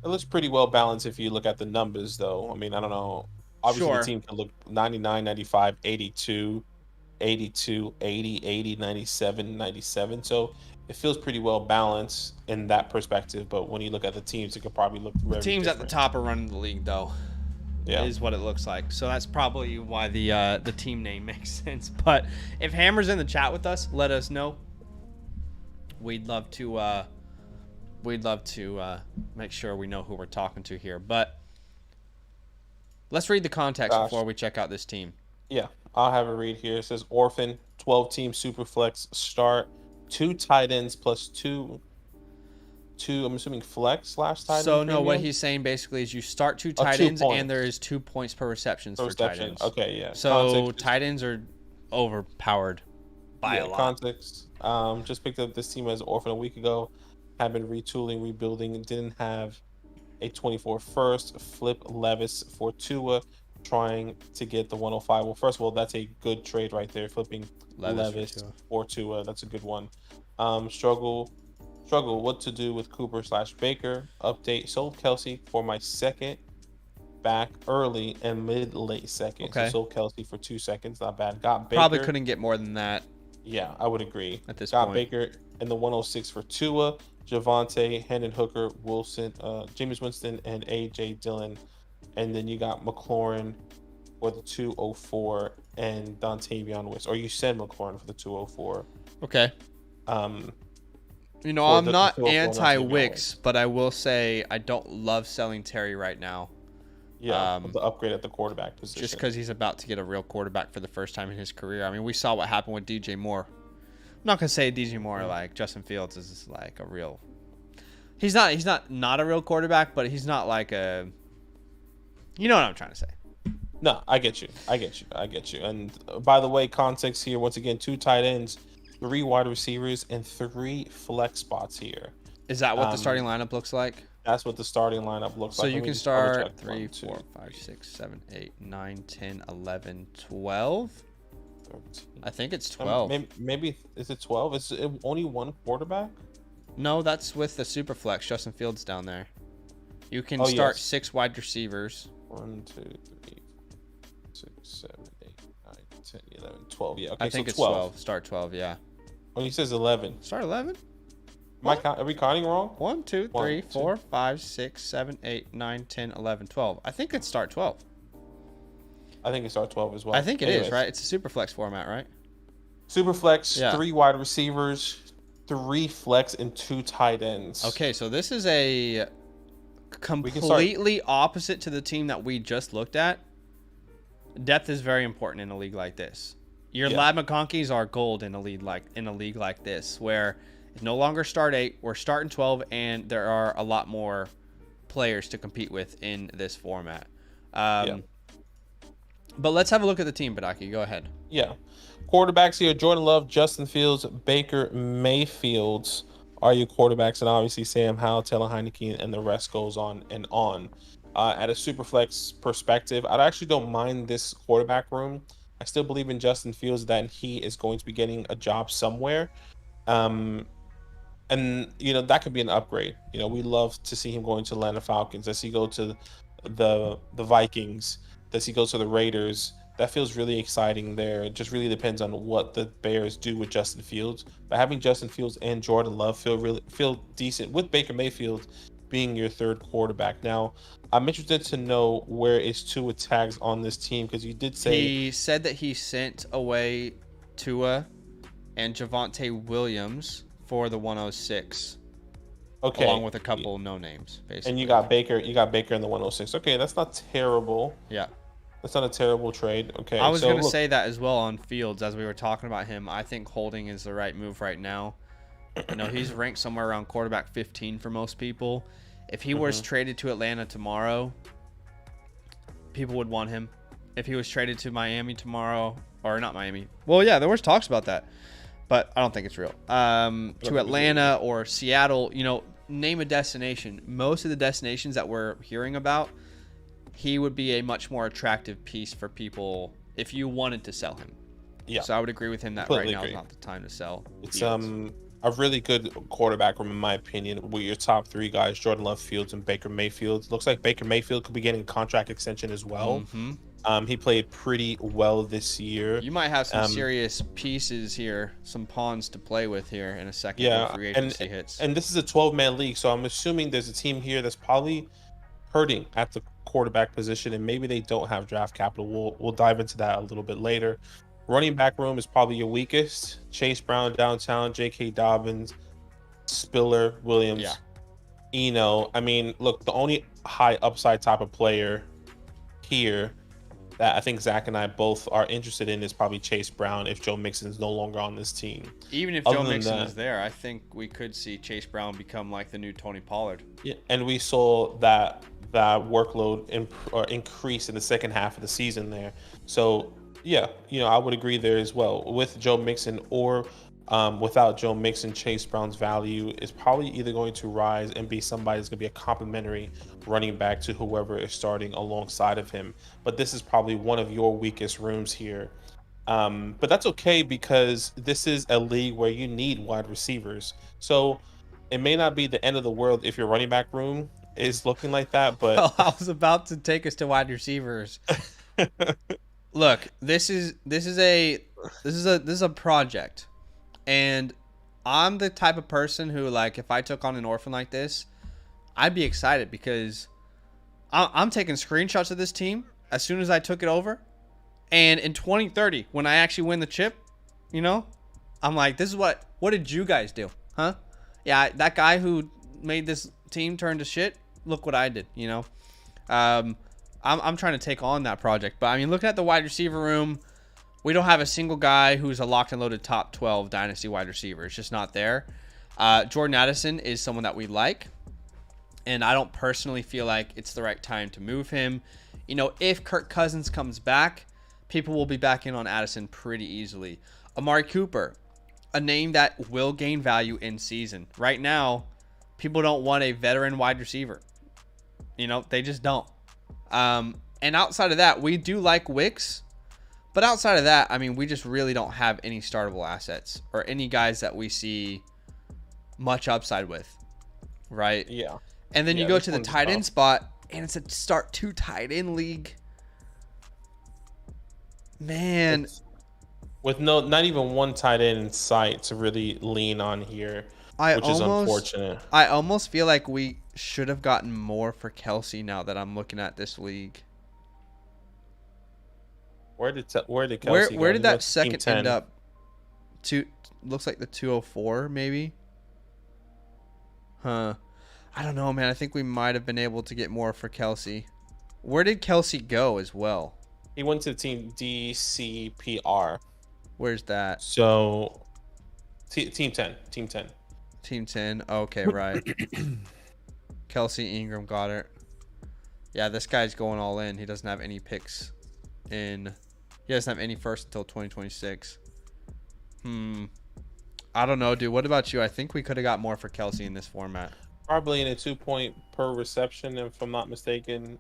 It looks pretty well balanced if you look at the numbers, though. I mean, I don't know. Obviously, the team can look 99, 95, 82, 82, 80, 80, 97, 97. So it feels pretty well balanced in that perspective. But when you look at the teams, it could probably look very teams different. At the top are running the league, though. Is what it looks like. So that's probably why the team name makes sense. But if Hammer's in the chat with us, let us know. We'd love to make sure we know who we're talking to here. But let's read the context before we check out this team. Yeah, I'll have a read here. It says Orphan, 12-team Superflex start, 2 tight ends plus 2 I'm assuming flex / tight end. So no, what he's saying basically is you start 2 tight ends and there is 2 points per receptions for tight ends. Okay, yeah. So tight ends are overpowered by a lot. Context. Just picked up this team as Orphan a week ago. Have been retooling, rebuilding. Didn't have a 24 first. Flip Levis for Tua, trying to get the 105. Well, first of all, that's a good trade right there. Flipping Levis for Tua. That's a good one. Struggle what to do with Cooper / Baker. Update, sold Kelsey for my second back early and mid-late second. Okay. So sold Kelsey for 2 seconds. Not bad. Got Baker. Probably couldn't get more than that. Yeah, I would agree. At this point. Got Baker in the 106 for Tua, Javonte, Hendon Hooker, Wilson, Jameis Winston, and A.J. Dillon. And then you got McLaurin for the 204 and Dontavion Wicks. Or you said McLaurin for the 204. Okay. I'm not anti-Wicks, but I will say I don't love selling Terry right now. Yeah, the upgrade at the quarterback position. Just because he's about to get a real quarterback for the first time in his career. I mean, we saw what happened with DJ Moore. I'm not going to say DJ Moore like Justin Fields is like a real... He's not a real quarterback, but he's not like a... You know what I'm trying to say. No, I get you. And by the way, context here, once again, 2 tight ends, 3 wide receivers, and 3 flex spots here. Is that what the starting lineup looks like? That's what the starting lineup looks like. So you can start 3, 4, 5, 6, 7, 8, 9, 10, 11, 12. 13. I think it's 12. Maybe is it 12? Is it only one quarterback? No, that's with the SuperFlex. Justin Fields down there. You can start 6 wide receivers. 1, 2, 3, 6, 7, 8, 9, 10, 11, 12. Yeah, okay. I think so it's 12. Start 12, yeah. Oh, he says 11. Start 11? Are we counting wrong? 1, 2, 3, 4, 5, 6, 7, 8, 9, 10, 11, 12. I think it's start 12. I think it's start 12 as well. I think it is, right? It's a SuperFlex format, right? SuperFlex, 3 wide receivers, 3 flex, and 2 tight ends. Okay, so this is a completely opposite to the team that we just looked at. Depth is very important in a league like this. Your Lad McConkeys are gold in a league like this, where it's no longer start 8, we're starting 12, and there are a lot more players to compete with in this format. But let's have a look at the team, Badaki. Go ahead. Yeah. Quarterbacks here, Jordan Love, Justin Fields, Baker Mayfield are your quarterbacks, and obviously Sam Howell, Taylor Heineke, and the rest goes on and on. At a Superflex perspective, I actually don't mind this quarterback room. I still believe in Justin Fields that he is going to be getting a job somewhere. And, that could be an upgrade. We love to see him going to Atlanta Falcons. Does he go to the Vikings? Does he go to the Raiders? That feels really exciting there. It just really depends on what the Bears do with Justin Fields. But having Justin Fields and Jordan Love feel decent with Baker Mayfield being your third quarterback. Now, I'm interested to know where is Tua tags on this team, because you did say he said that he sent away Tua and Javonte Williams for the 106. Okay. Along with a couple no names, basically. And you got Baker in the 106. Okay, that's not terrible. Yeah. That's not a terrible trade. Okay. I was going to say that as well on Fields as we were talking about him. I think holding is the right move right now. He's ranked somewhere around quarterback 15 for most people. If he was traded to Atlanta tomorrow, people would want him. If he was traded to Miami tomorrow, or not Miami. Well, yeah, there was talks about that, but I don't think it's real. To Atlanta or Seattle, name a destination. Most of the destinations that we're hearing about, he would be a much more attractive piece for people if you wanted to sell him. Yeah. So I would agree with him that right now is not the time to sell. It's a really good quarterback room, in my opinion, with your top 3 guys, Jordan Love, Fields, and Baker Mayfield. Looks like Baker Mayfield could be getting a contract extension as well. He played pretty well this year. You might have some serious pieces here, some pawns to play with here in a second when free agency hits. And this is a 12-man league, so I'm assuming there's a team here that's probably hurting at the quarterback position, and maybe they don't have draft capital. We'll dive into that a little bit later. Running back room is probably your weakest. Chase Brown downtown, J.K. Dobbins, Spiller, Williams, Eno. I mean, look, the only high upside type of player here that I think Zach and I both are interested in is probably Chase Brown if Joe Mixon is no longer on this team. Even if Joe Mixon is there, I think we could see Chase Brown become like the new Tony Pollard. Yeah, and we saw that workload increase in the second half of the season there. So, yeah, I would agree there as well. With Joe Mixon or without Joe Mixon, Chase Brown's value is probably either going to rise and be somebody that's going to be a complimentary running back to whoever is starting alongside of him. But this is probably one of your weakest rooms here. But that's okay, because this is a league where you need wide receivers. So it may not be the end of the world if your running back room is looking like that. But well, I was about to take us to wide receivers. Look, this is a project. And I'm the type of person who, like, if I took on an orphan like this, I'd be excited, because I'm taking screenshots of this team as soon as I took it over. And in 2030, when I actually win the chip, I'm like, this is what did you guys do? Huh? Yeah, that guy who made this team turn to shit, look what I did, I'm trying to take on that project. But, I mean, looking at the wide receiver room, we don't have a single guy who's a locked and loaded top 12 dynasty wide receiver. It's just not there. Jordan Addison is someone that we like, and I don't personally feel like it's the right time to move him. If Kirk Cousins comes back, people will be back in on Addison pretty easily. Amari Cooper, a name that will gain value in season. Right now, People don't want a veteran wide receiver. You know, they just don't. And outside of that, we do like Wicks. But outside of that, I mean, we just really don't have any startable assets or any guys that we see much upside with, right? Yeah. And then you go to the tight end spot, and it's a start 2 tight end league. Man. With not even one tight end in sight to really lean on here, which is unfortunate. I almost feel like we should have gotten more for Kelsey now that I'm looking at this league. Where did Kelsey go? Where did that second end up? Looks like the 204 maybe. Huh. I don't know, man. I think we might have been able to get more for Kelsey. Where did Kelsey go as well? He went to Team DCPR. Where's that? So, Team 10. Team 10. Team 10. Okay, right. Kelsey, Ingram, Goddard. Yeah, this guy's going all in. He doesn't have any picks in. He doesn't have any first until 2026. I don't know, dude. What about you? I think we could have got more for Kelsey in this format. Probably in a 2-point per reception, if I'm not mistaken,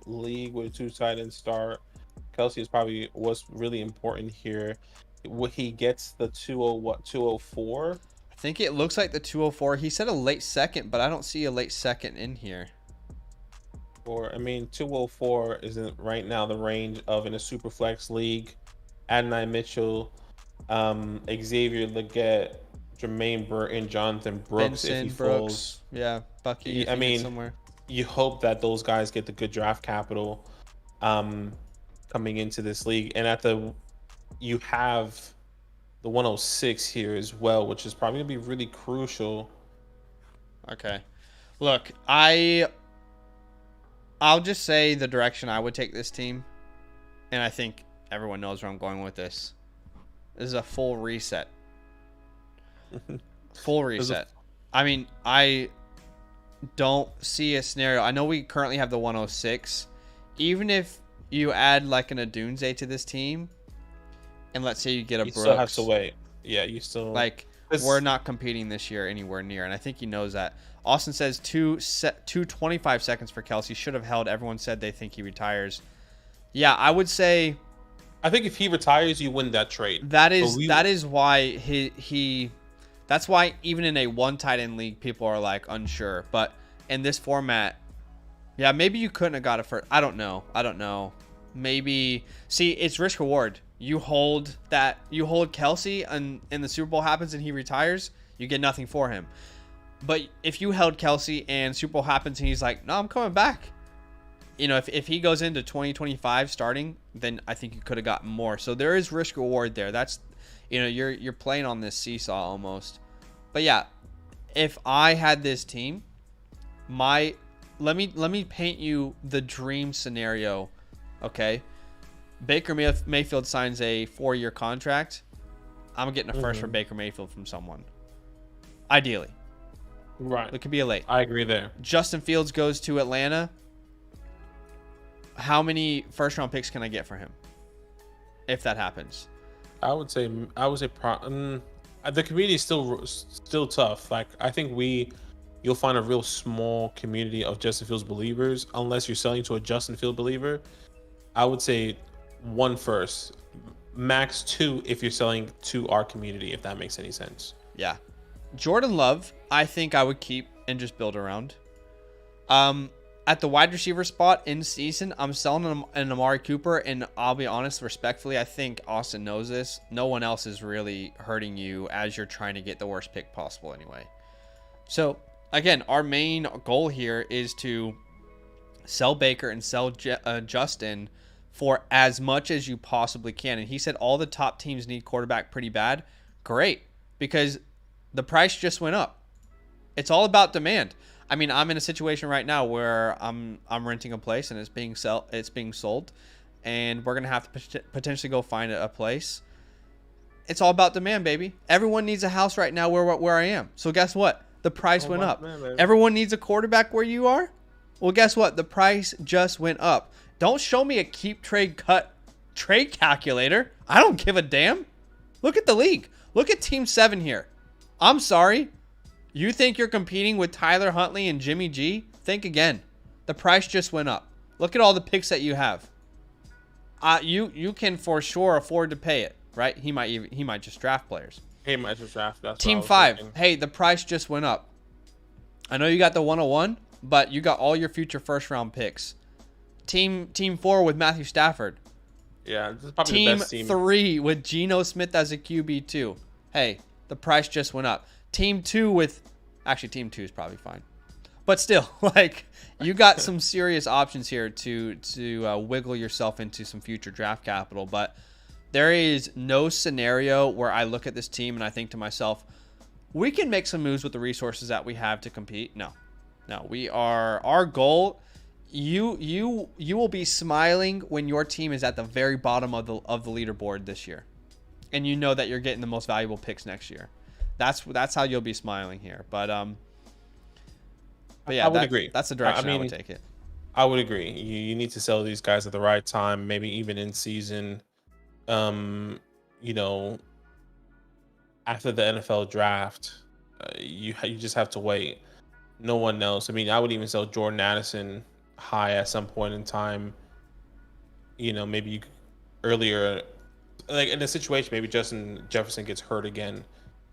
league with a 2 tight end start. Kelsey is probably what's really important here. He gets the 204. I think it looks like the 204. He said a late second, but I don't see a late second in here. Or, I mean, 204 isn't right now the range of in a SuperFlex league. Adonai Mitchell, Xavier Legette, Jermaine Burton, Jonathan Brooks, Benson, if he Brooks. falls. Yeah, Bucky. I mean, somewhere. You hope that those guys get the good draft capital coming into this league. And you have the 106 here as well, which is probably going to be really crucial. Okay. Look, I'll just say the direction I would take this team, and I think everyone knows where I'm going with this. This is a full reset. Full reset. I mean, I don't see a scenario. I know we currently have the 106. Even if you add like an Adunze to this team, and let's say you get a Brooks. You still have to wait. Yeah, you still... Like, we're not competing this year anywhere near, and I think he knows that. Austin says 2:25 seconds for Kelsey. Should have held. Everyone said they think he retires. Yeah, I would say... I think if he retires, you win that trade. That is why he that's why even in a 1 tight end league, people are like unsure. But in this format, yeah, maybe you couldn't have got it first. I don't know. Maybe, see, it's risk reward. You hold Kelsey and the Super Bowl happens and he retires, you get nothing for him. But if you held Kelsey and Super Bowl happens and he's like, no, I'm coming back. You know, if he goes into 2025 starting, then I think you could have gotten more. So there is risk reward there. That's, you know, you're playing on this seesaw almost. But yeah, if I had this team, let me paint you the dream scenario. Okay, Baker Mayfield signs a 4-year contract. I'm getting a first for Baker Mayfield from someone. Ideally, right? It could be a late. I agree there. Justin Fields goes to Atlanta. How many first-round picks can I get for him if that happens? I would say the community is still tough. Like, I think you'll find a real small community of Justin Fields believers unless you're selling to a Justin Field believer. I would say 1 first, max 2 if you're selling to our community, if that makes any sense. Yeah. Jordan Love, I think I would keep and just build around. At the wide receiver spot in season, I'm selling an Amari Cooper, and I'll be honest, respectfully, I think Austin knows this. No one else is really hurting you as you're trying to get the worst pick possible anyway. So, again, our main goal here is to sell Baker and sell Justin for as much as you possibly can. And he said all the top teams need quarterback pretty bad. Great, because the price just went up. It's all about demand. I mean, I'm in a situation right now where I'm renting a place and it's being sold, and we're gonna have to potentially go find a place. It's all about demand, baby. Everyone needs a house right now where I am. So guess what? The price went up. Everyone needs a quarterback where you are. Well, guess what? The price just went up. Don't show me a keep trade cut trade calculator. I don't give a damn. Look at the league. Look at Team 7 here. I'm sorry. You think you're competing with Tyler Huntley and Jimmy G? Think again. The price just went up. Look at all the picks that you have. You can for sure afford to pay it, right? He might just draft players. He might just draft. That's Team 5. Thinking. Hey, the price just went up. I know you got the 101, but you got all your future first round picks. Team 4 with Matthew Stafford. Yeah, this is probably the best team. Team 3 with Geno Smith as a QB2. Hey, the price just went up. Team 2 with... Actually, Team 2 is probably fine. But still, like, you got some serious options here to wiggle yourself into some future draft capital. But there is no scenario where I look at this team and I think to myself, we can make some moves with the resources that we have to compete. No, we are... Our goal... You will be smiling when your team is at the very bottom of the leaderboard this year, and you know that you're getting the most valuable picks next year. That's how you'll be smiling here. But yeah, I would agree. That's the direction I would take it. I would agree. You need to sell these guys at the right time, maybe even in season. You know, after the NFL draft, you just have to wait. No one knows. I mean, I would even sell Jordan Addison high at some point in time. You know, maybe earlier, like in a situation, maybe Justin Jefferson gets hurt again,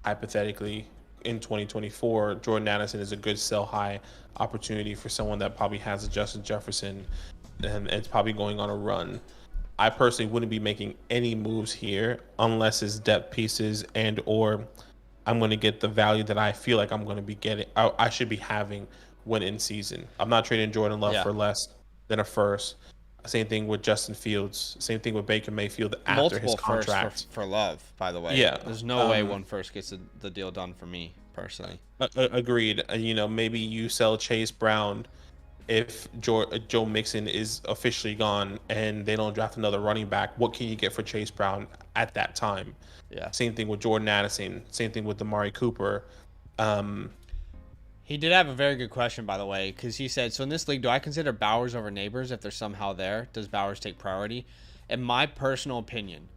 hypothetically, in 2024. Jordan Addison is a good sell high opportunity for someone that probably has a Justin Jefferson and it's probably going on a run. I personally wouldn't be making any moves here unless it's depth pieces and or I'm going to get the value that I feel like I'm going to be getting. I should be having when in season. I'm not trading Jordan Love for less than a first. Same thing with Justin Fields. Same thing with Baker Mayfield after multiple his contract. For Love, by the way. Yeah, there's no way one first gets the deal done for me personally. Agreed. You know, maybe you sell Chase Brown if Joe Mixon is officially gone and they don't draft another running back. What can you get for Chase Brown at that time? Yeah. Same thing with Jordan Addison. Same thing with Amari Cooper. He did have a very good question, by the way, because he said, so in this league, do I consider Bowers over Neighbors if they're somehow there? Does Bowers take priority? In my personal opinion,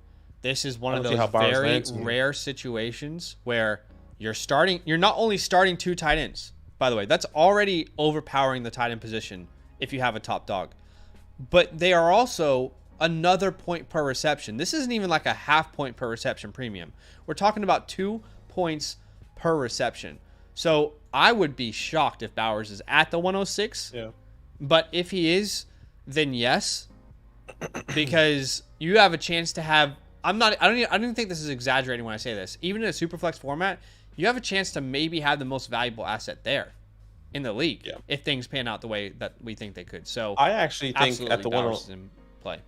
this is one of those very rare situations where you're not only starting 2 tight ends, by the way, that's already overpowering the tight end position if you have a top dog, but they are also another point per reception. This isn't even like a half point per reception premium. We're talking about 2 points per reception. So I would be shocked if Bowers is at the 106. Yeah. But if he is, then yes, because you have a chance to have. I don't even think this is exaggerating when I say this. Even in a SuperFlex format, you have a chance to maybe have the most valuable asset there in the league if things pan out the way that we think they could. So I actually think at the in play.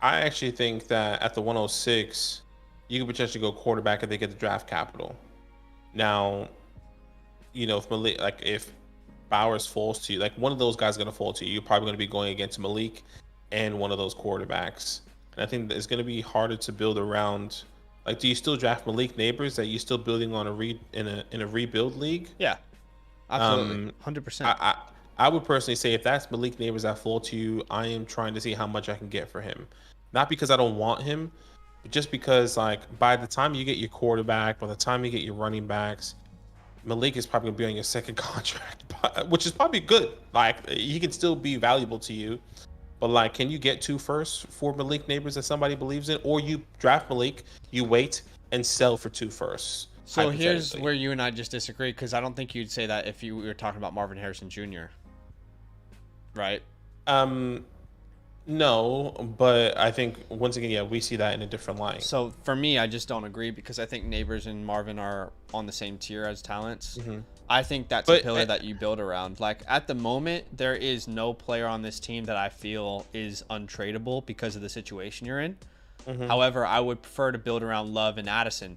I actually think that at the 106, you could potentially go quarterback if they get the draft capital. Now, you know, if Bowers falls to you, like one of those guys is going to fall to you, you're probably going to be going against Malik and one of those quarterbacks. And I think it's going to be harder to build around. Like, do you still draft Malik Neighbors? That you still building on in a rebuild league? Yeah, absolutely, 100%. I would personally say if that's Malik Neighbors that fall to you, I am trying to see how much I can get for him. Not because I don't want him, but just because like by the time you get your quarterback, by the time you get your running backs, Malik is probably going to be on your second contract, which is probably good. Like, he can still be valuable to you. But, like, can you get 2 firsts for Malik Neighbors that somebody believes in? Or you draft Malik, you wait, and sell for 2 firsts. So here's where you and I just disagree, because I don't think you'd say that if you were talking about Marvin Harrison Jr., right? No, but I think, once again, we see that in a different light. So for me, I just don't agree because I think Neighbors and Marvin are on the same tier as talents. Mm-hmm. I think that's a pillar that you build around. Like, at the moment, there is no player on this team that I feel is untradeable because of the situation you're in. Mm-hmm. However, I would prefer to build around Love and Addison.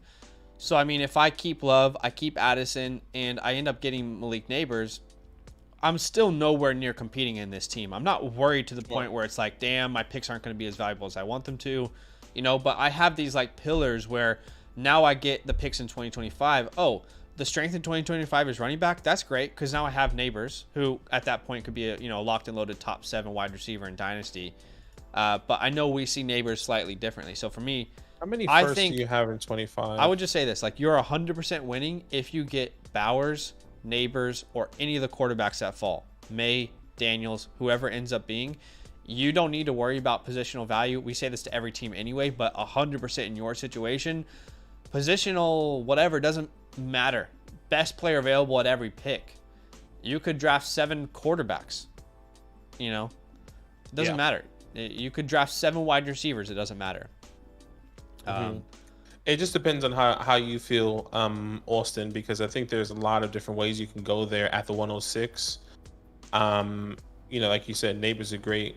So, I mean, if I keep Love, I keep Addison, and I end up getting Malik Neighbors, I'm still nowhere near competing in this team. I'm not worried to the point where it's like, damn, my picks aren't going to be as valuable as I want them to, you know, but I have these like pillars where now I get the picks in 2025. Oh, the strength in 2025 is running back. That's great because now I have Neighbors who at that point could be a, you know, locked and loaded top 7 wide receiver in Dynasty. But I know we see Neighbors slightly differently. So for me, how many firsts do you have in 25? I would just say this, like, you're 100% winning if you get Bowers Neighbors, or any of the quarterbacks that fall. May, Daniels, whoever ends up being, you don't need to worry about positional value. We say this to every team anyway, but 100% in your situation, positional whatever doesn't matter. Best player available at every pick. You could draft 7 quarterbacks. You know, it doesn't matter. You could draft 7 wide receivers. It doesn't matter. It just depends on how you feel, Austin, because I think there's a lot of different ways you can go there at the 106. You know, like you said, Neighbors a great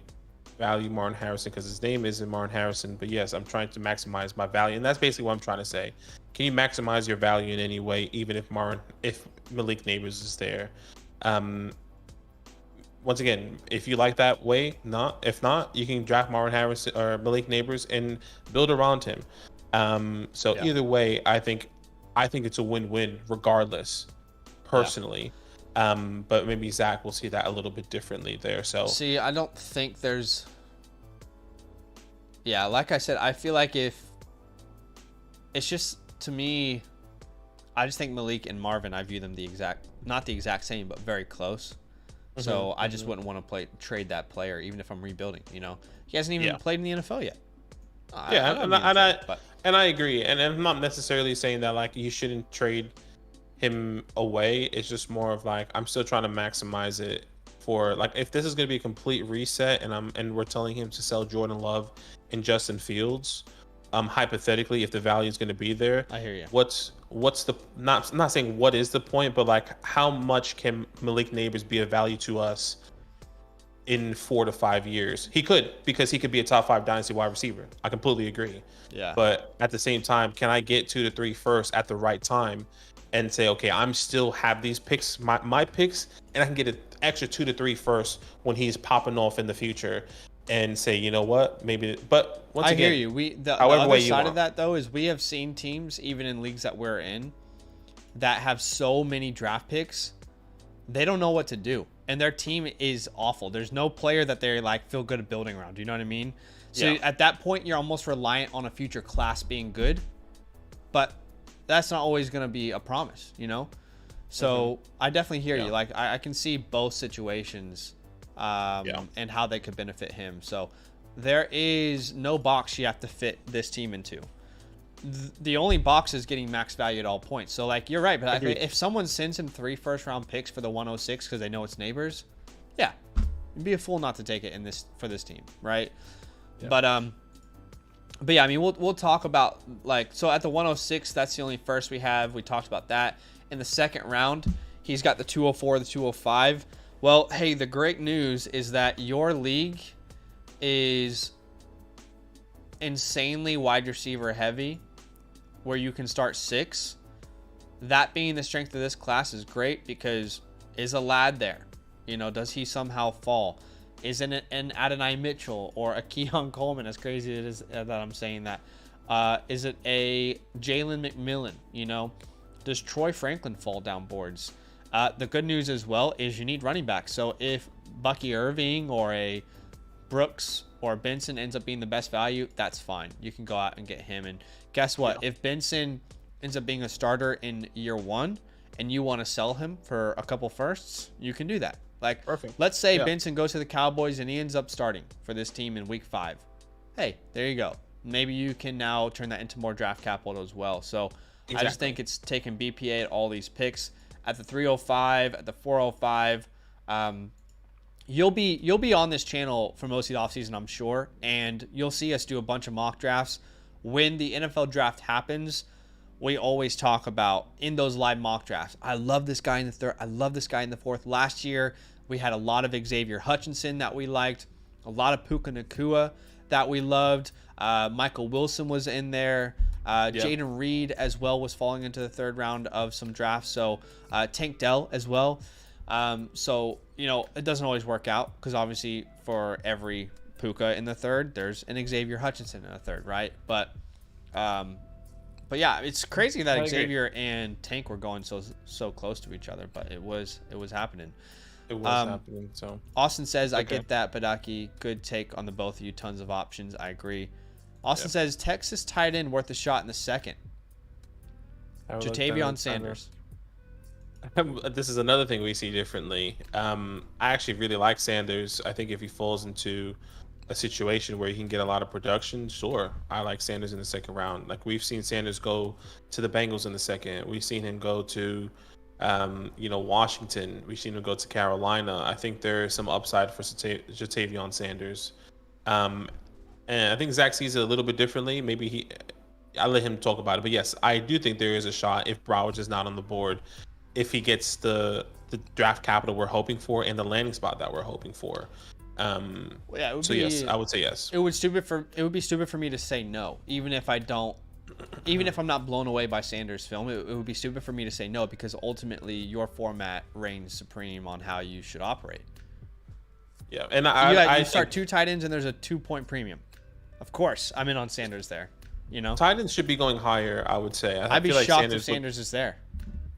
value, Martin Harrison, because his name isn't Martin Harrison. But yes, I'm trying to maximize my value, and that's basically what I'm trying to say. Can you maximize your value in any way, even if Malik Neighbors is there? Once again, if you like that way, if not, you can draft Martin Harrison or Malik Neighbors and build around him. Either way, I think it's a win-win regardless, personally. But maybe Zach will see that a little bit differently there. So see, I don't think there's. Yeah, like I said, I feel like if it's just, to me, I just think Malik and Marvin, I view them not the exact same, but very close. So I just wouldn't want to trade that player, even if I'm rebuilding. You know, he hasn't even played in the NFL yet. And I agree. And I'm not necessarily saying that like you shouldn't trade him away. It's just more of like, I'm still trying to maximize it for, like, if this is going to be a complete reset and we're telling him to sell Jordan Love and Justin Fields, hypothetically, if the value is going to be there, I hear you. What's the, not saying what is the point, but like, how much can Malik Neighbors be of value to us in 4 to 5 years? He could, because he could be a top 5 dynasty wide receiver. I completely agree. Yeah. But at the same time, can I get 2 to 3 first at the right time and say, okay, I'm still have these picks, my picks, and I can get an extra 2 to 3 first when he's popping off in the future, and say, you know what, maybe. But once again, I hear you. The other side of that, though, is we have seen teams, even in leagues that we're in, that have so many draft picks, they don't know what to do, and their team is awful. There's no player that they like feel good at building around. Do you know what I mean? So at that point, you're almost reliant on a future class being good, but that's not always going to be a promise, you know? So I definitely hear you. Like, I can see both situations and how they could benefit him. So there is no box you have to fit this team into. The only box is getting max value at all points. So, like, you're right. But if someone sends him 3 first-round picks for the 106 because they know it's Neighbors, you'd be a fool not to take it for this team, right? Yeah. But yeah, I mean, we'll talk about, like, so at the 106, that's the only first we have. We talked about that. In the second round, he's got the 204, the 205. Well, hey, the great news is that your league is insanely wide receiver heavy, where you can start 6. That being the strength of this class is great, because is a lad there? You know, does he somehow fall? Isn't it an Adonai Mitchell or a Keon Coleman, as crazy it is that I'm saying that? Is it a Jalen McMillan? You know, does Troy Franklin fall down boards? The good news as well is you need running backs. So if Bucky Irving or a Brooks or Benson ends up being the best value, that's fine. You can go out and get him. And guess what? If Benson ends up being a starter in year 1 and you want to sell him for a couple firsts, you can do that. Like, perfect. Let's say Benson goes to the Cowboys and he ends up starting for this team in week 5. Hey, there you go. Maybe you can now turn that into more draft capital as well. So I just think it's taking BPA at all these picks. At the 305, at the 405, you'll be on this channel for most of the offseason, I'm sure, and you'll see us do a bunch of mock drafts. When the NFL draft happens, we always talk about in those live mock drafts, I love this guy in the 3rd, I love this guy in the 4th. Last year, we had a lot of Xavier Hutchinson that we liked, a lot of Puka Nacua that we loved. Michael Wilson was in there. Jaden Reed as well was falling into the 3rd round of some drafts. So Tank Dell as well. So, you know, it doesn't always work out, because obviously for every Puka in the 3rd, there's an Xavier Hutchinson in the 3rd, right? But yeah, it's crazy that Xavier and Tank were going so close to each other, but it was happening. It was happening. So Austin says, I get that, Badaki. Good take on the both of you. Tons of options. I agree. Austin says, Texas tight end worth a shot in the 2nd. Jatavion Sanders. This is another thing we see differently. I actually really like Sanders. I think if he falls into a situation where he can get a lot of production, sure, I like Sanders in the second round. Like we've seen Sanders go to the Bengals in the second. We've seen him go to, Washington. We've seen him go to Carolina. I think there's some upside for Jatavion Sanders. Um, and I think Zach sees it a little bit differently. I'll let him talk about it. But yes, I do think there is a shot if Broward is not on the board, if he gets the draft capital we're hoping for and the landing spot that we're hoping for. Yeah, Yes, I would say yes. It would be stupid for me to say no, even if I'm not blown away by Sanders' film. It would be stupid for me to say no, because ultimately your format reigns supreme on how you should operate. Yeah, and you start 2 tight ends and there's a 2-point premium. Of course, I'm in on Sanders there. Tight ends should be going higher, I would say. I'd be shocked if Sanders is there.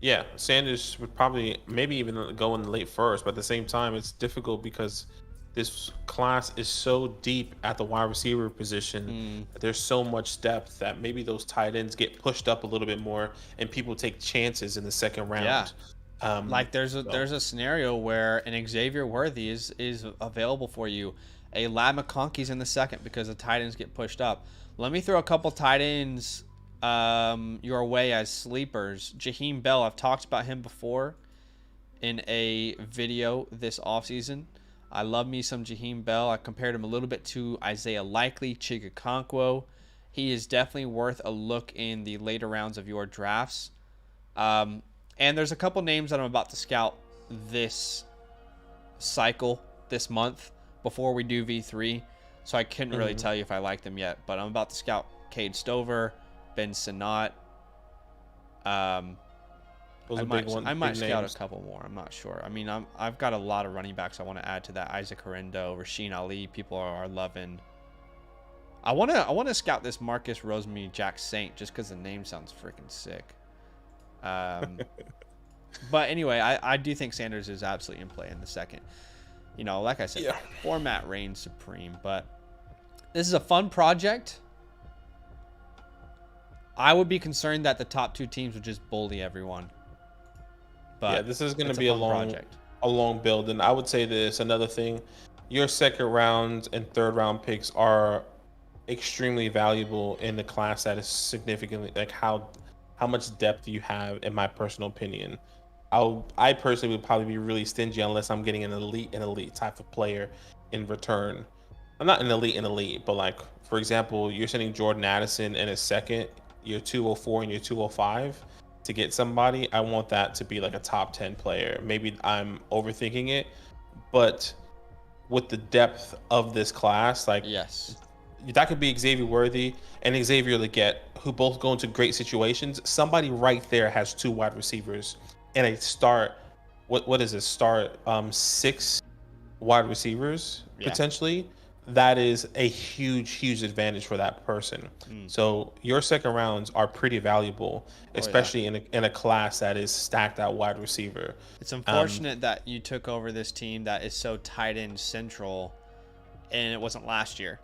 Yeah, Sanders would probably maybe even go in the late first, but at the same time, it's difficult because this class is so deep at the wide receiver position. There's so much depth that maybe those tight ends get pushed up a little bit more, and people take chances in the second round. Yeah. There's a scenario where an Xavier Worthy is available for you. A Lad McConkey's in the second because the tight ends get pushed up. Let me throw a couple tight ends your way as sleepers. Jaheim Bell, I've talked about him before in a video this offseason. I love me some Jaheim Bell. I compared him a little bit to Isaiah Likely, Chigakonkwo. He is definitely worth a look in the later rounds of your drafts. And there's a couple names that I'm about to scout this cycle, this month, before we do V3. So I couldn't really tell you if I like them yet. But I'm about to scout Cade Stover, Ben Sinnott. I might scout a couple more. I'm not sure. I mean, I've got a lot of running backs I want to add to that. Isaac Horrendo, Rasheen Ali, people are loving. I want to scout this Marcus Rosemary Jack Saint just because the name sounds freaking sick. But anyway, I do think Sanders is absolutely in play in the second. Like I said, format reigns supreme. But this is a fun project. I would be concerned that the top 2 teams would just bully everyone. But yeah, this is going to be a long build. And I would say this, another thing, your second round and third round picks are extremely valuable in the class that is significantly, like how much depth you have, in my personal opinion. I personally would probably be really stingy unless I'm getting an elite type of player in return. I'm not an elite, but like, for example, you're sending Jordan Addison in a second, your 204 and your 205 to get somebody. I want that to be like a top 10 player. Maybe I'm overthinking it, but with the depth of this class, like, yes, that could be Xavier Worthy and Xavier Legette, who both go into great situations. Somebody right there has 2 wide receivers and a start. What is it? Start 6 wide receivers potentially. That is a huge advantage for that person. So your second rounds are pretty valuable, especially in a class that is stacked at wide receiver. It's unfortunate that you took over this team that is so tight end central, and it wasn't last year,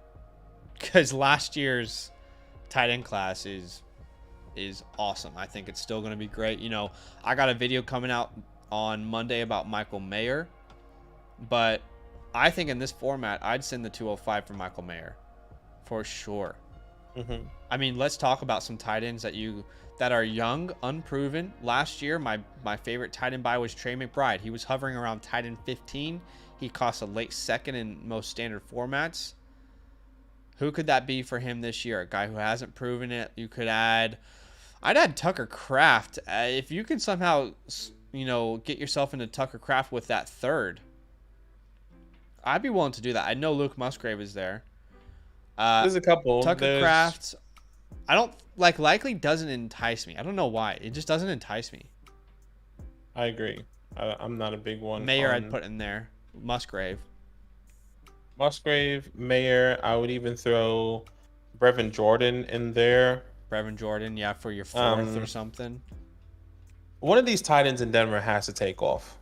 because last year's tight end class is awesome. I think it's still going to be great. I got a video coming out on Monday about Michael Mayer, but I think in this format, I'd send the 205 for Michael Mayer for sure. I mean, let's talk about some tight ends that are young, unproven. Last year, my favorite tight end buy was Trey McBride. He was hovering around tight end 15. He cost a late second in most standard formats. Who could that be for him this year? A guy who hasn't proven it. I'd add Tucker Kraft. If you can somehow, get yourself into Tucker Kraft with that third, I'd be willing to do that. I know Luke Musgrave is there. There's a couple. Tucker Kraft. I don't likely doesn't entice me. I don't know why. It just doesn't entice me. I agree. I'm not a big one. Mayer I'd put in there. Musgrave, Mayer. I would even throw Brevin Jordan in there. Brevin Jordan, yeah, for your fourth or something. One of these tight ends in Denver has to take off.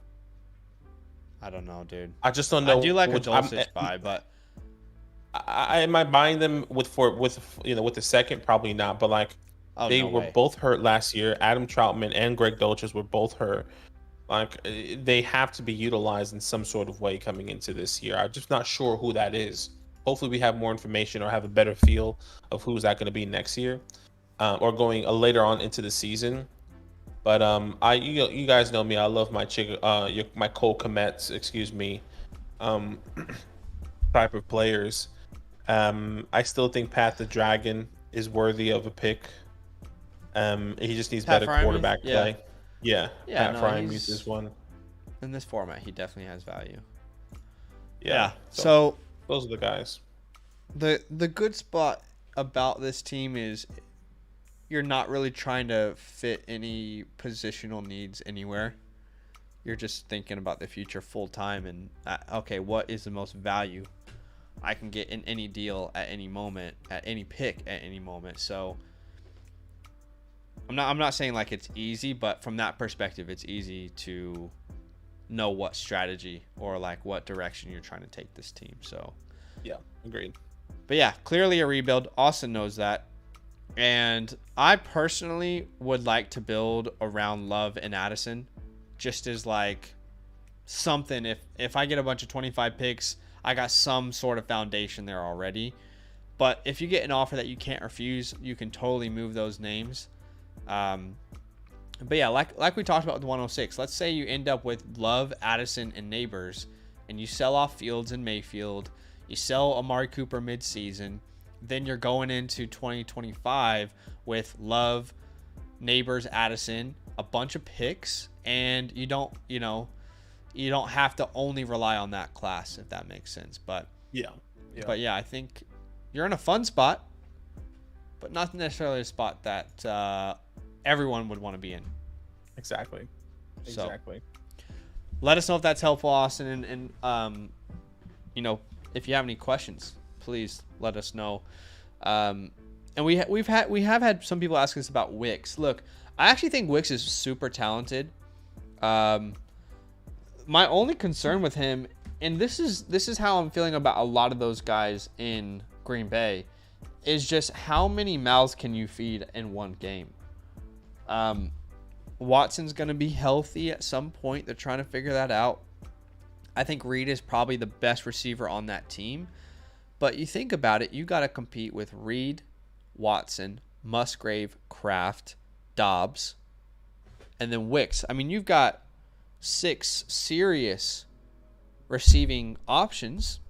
I don't know, dude. I just don't know. I do like a Dulcich buy, but am I buying them with the second? Probably not. But they were both hurt last year. Adam Troutman and Greg Dulcich were both hurt. Like they have to be utilized in some sort of way coming into this year. I'm just not sure who that is. Hopefully, we have more information or have a better feel of who's that going to be next year, or going later on into the season. But you guys know me. I love my my Cole Kmets, excuse me, um, type of players. I still think Pat the Dragon is worthy of a pick. He just needs Pat better Fryermuth? quarterback Yeah. play. Yeah, Yeah, Pat no, Fryermuth is one. in this format, he definitely has value. Yeah. So Those are the guys. the good spot about this team is you're not really trying to fit any positional needs anywhere. You're just thinking about the future full time and okay, what is the most value I can get in any deal at any moment, at any pick at any moment. So I'm not saying like it's easy, but from that perspective, it's easy to know what strategy or like what direction you're trying to take this team. So Yeah, agreed. but yeah, clearly a rebuild. Austin knows that. And I personally would like to build around Love and Addison just as like something. If I get a bunch of 25 picks, I got some sort of foundation there already. But if you get an offer that you can't refuse, you can totally move those names. But yeah, like we talked about with 106, let's say you end up with Love, Addison, and Neighbors, and you sell off Fields and Mayfield. You sell Amari Cooper midseason. Then you're going into 2025 with Love, Neighbors, Addison, a bunch of picks, and you don't have to only rely on that class, if that makes sense. But yeah. I think you're in a fun spot, but not necessarily a spot that everyone would want to be in. Exactly. So, let us know if that's helpful, Austin, and if you have any questions, please let us know. And we have had some people ask us about Wicks. Look, I actually think Wicks is super talented. My only concern with him, and this is how I'm feeling about a lot of those guys in Green Bay, is just how many mouths can you feed in one game. Watson's going to be healthy at some point. They're trying to figure that out. I think Reed is probably the best receiver on that team. But you think about it, you got to compete with Reed, Watson, Musgrave, Kraft, Dobbs, and then Wicks. I mean, you've got 6 serious receiving options,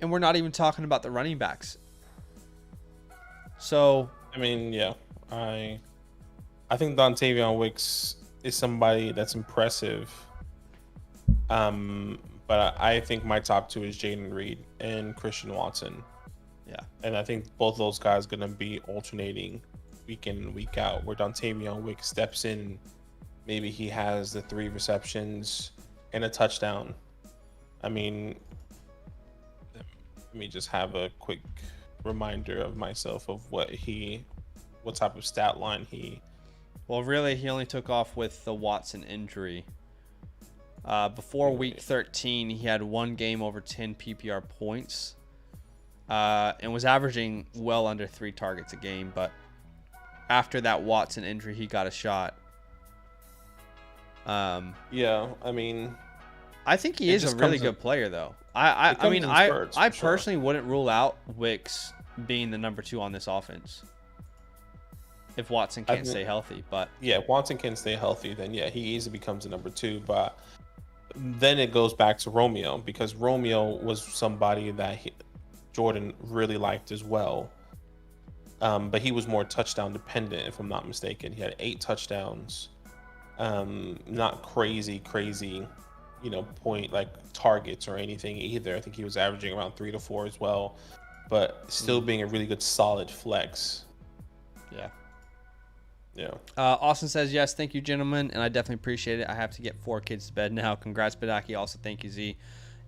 and we're not even talking about the running backs. So, I mean, yeah, I think Dontavion Wicks is somebody that's impressive. But I think my top 2 is Jaden Reed and Christian Watson. yeah. And I think both those guys are going to be alternating week in and week out, where Dontavion Wicks steps in. Maybe he has the 3 receptions and a touchdown. I mean, let me just have a quick reminder of myself of what type of stat line he... Well, really, he only took off with the Watson injury. Before week 13, he had 1 game over 10 PPR points and was averaging well under 3 targets a game. But after that Watson injury, he got a shot. Yeah, I mean... I think he is a really good player, though. I personally wouldn't rule out Wicks being the number 2 on this offense if Watson can't stay healthy. But yeah, if Watson can stay healthy, then yeah, he easily becomes the number 2. But then it goes back to Romeo, because Romeo was somebody that Jordan really liked as well. But he was more touchdown dependent, if I'm not mistaken. He had 8 touchdowns. Not crazy, point like targets or anything either. I think he was averaging around 3 to 4 as well, but still being a really good solid flex. Yeah. Austin says, yes, thank you, gentlemen, and I definitely appreciate it. I have to get 4 kids to bed now. Congrats, Badaki. Also, thank you, Z.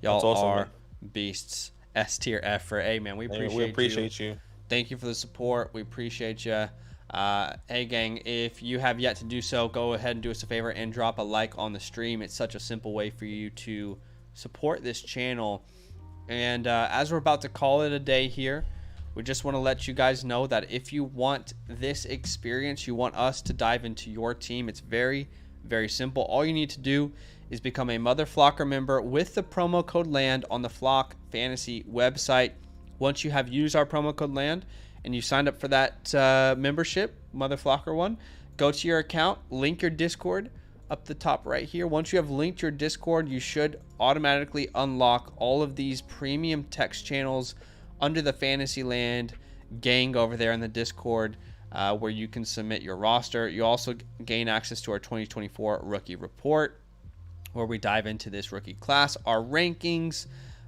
Y'all awesome, are beasts. S tier effort. Hey, man, we appreciate you. Thank you for the support. We appreciate you. Hey, gang, if you have yet to do so, go ahead and do us a favor and drop a like on the stream. It's such a simple way for you to support this channel. And as we're about to call it a day here, we just want to let you guys know that if you want this experience, you want us to dive into your team, it's very, Very simple. All you need to do is become a Mother Flocker member with the promo code LAND on the Flock Fantasy website. Once you have used our promo code LAND and you signed up for that membership, Mother Flocker one, go to your account, link your Discord up the top right here. Once you have linked your Discord, you should automatically unlock all of these premium text channels under the Fantasyland gang over there in the Discord, where you can submit your roster. You also gain access to our 2024 rookie report, where we dive into this rookie class, our rankings,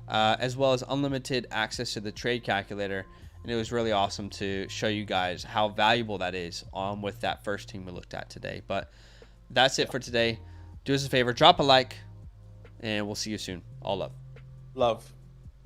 as well as unlimited access to the trade calculator. And it was really awesome to show you guys how valuable that is with that first team we looked at today. But that's it for today. Do us a favor, drop a like, and we'll see you soon. All love. Love.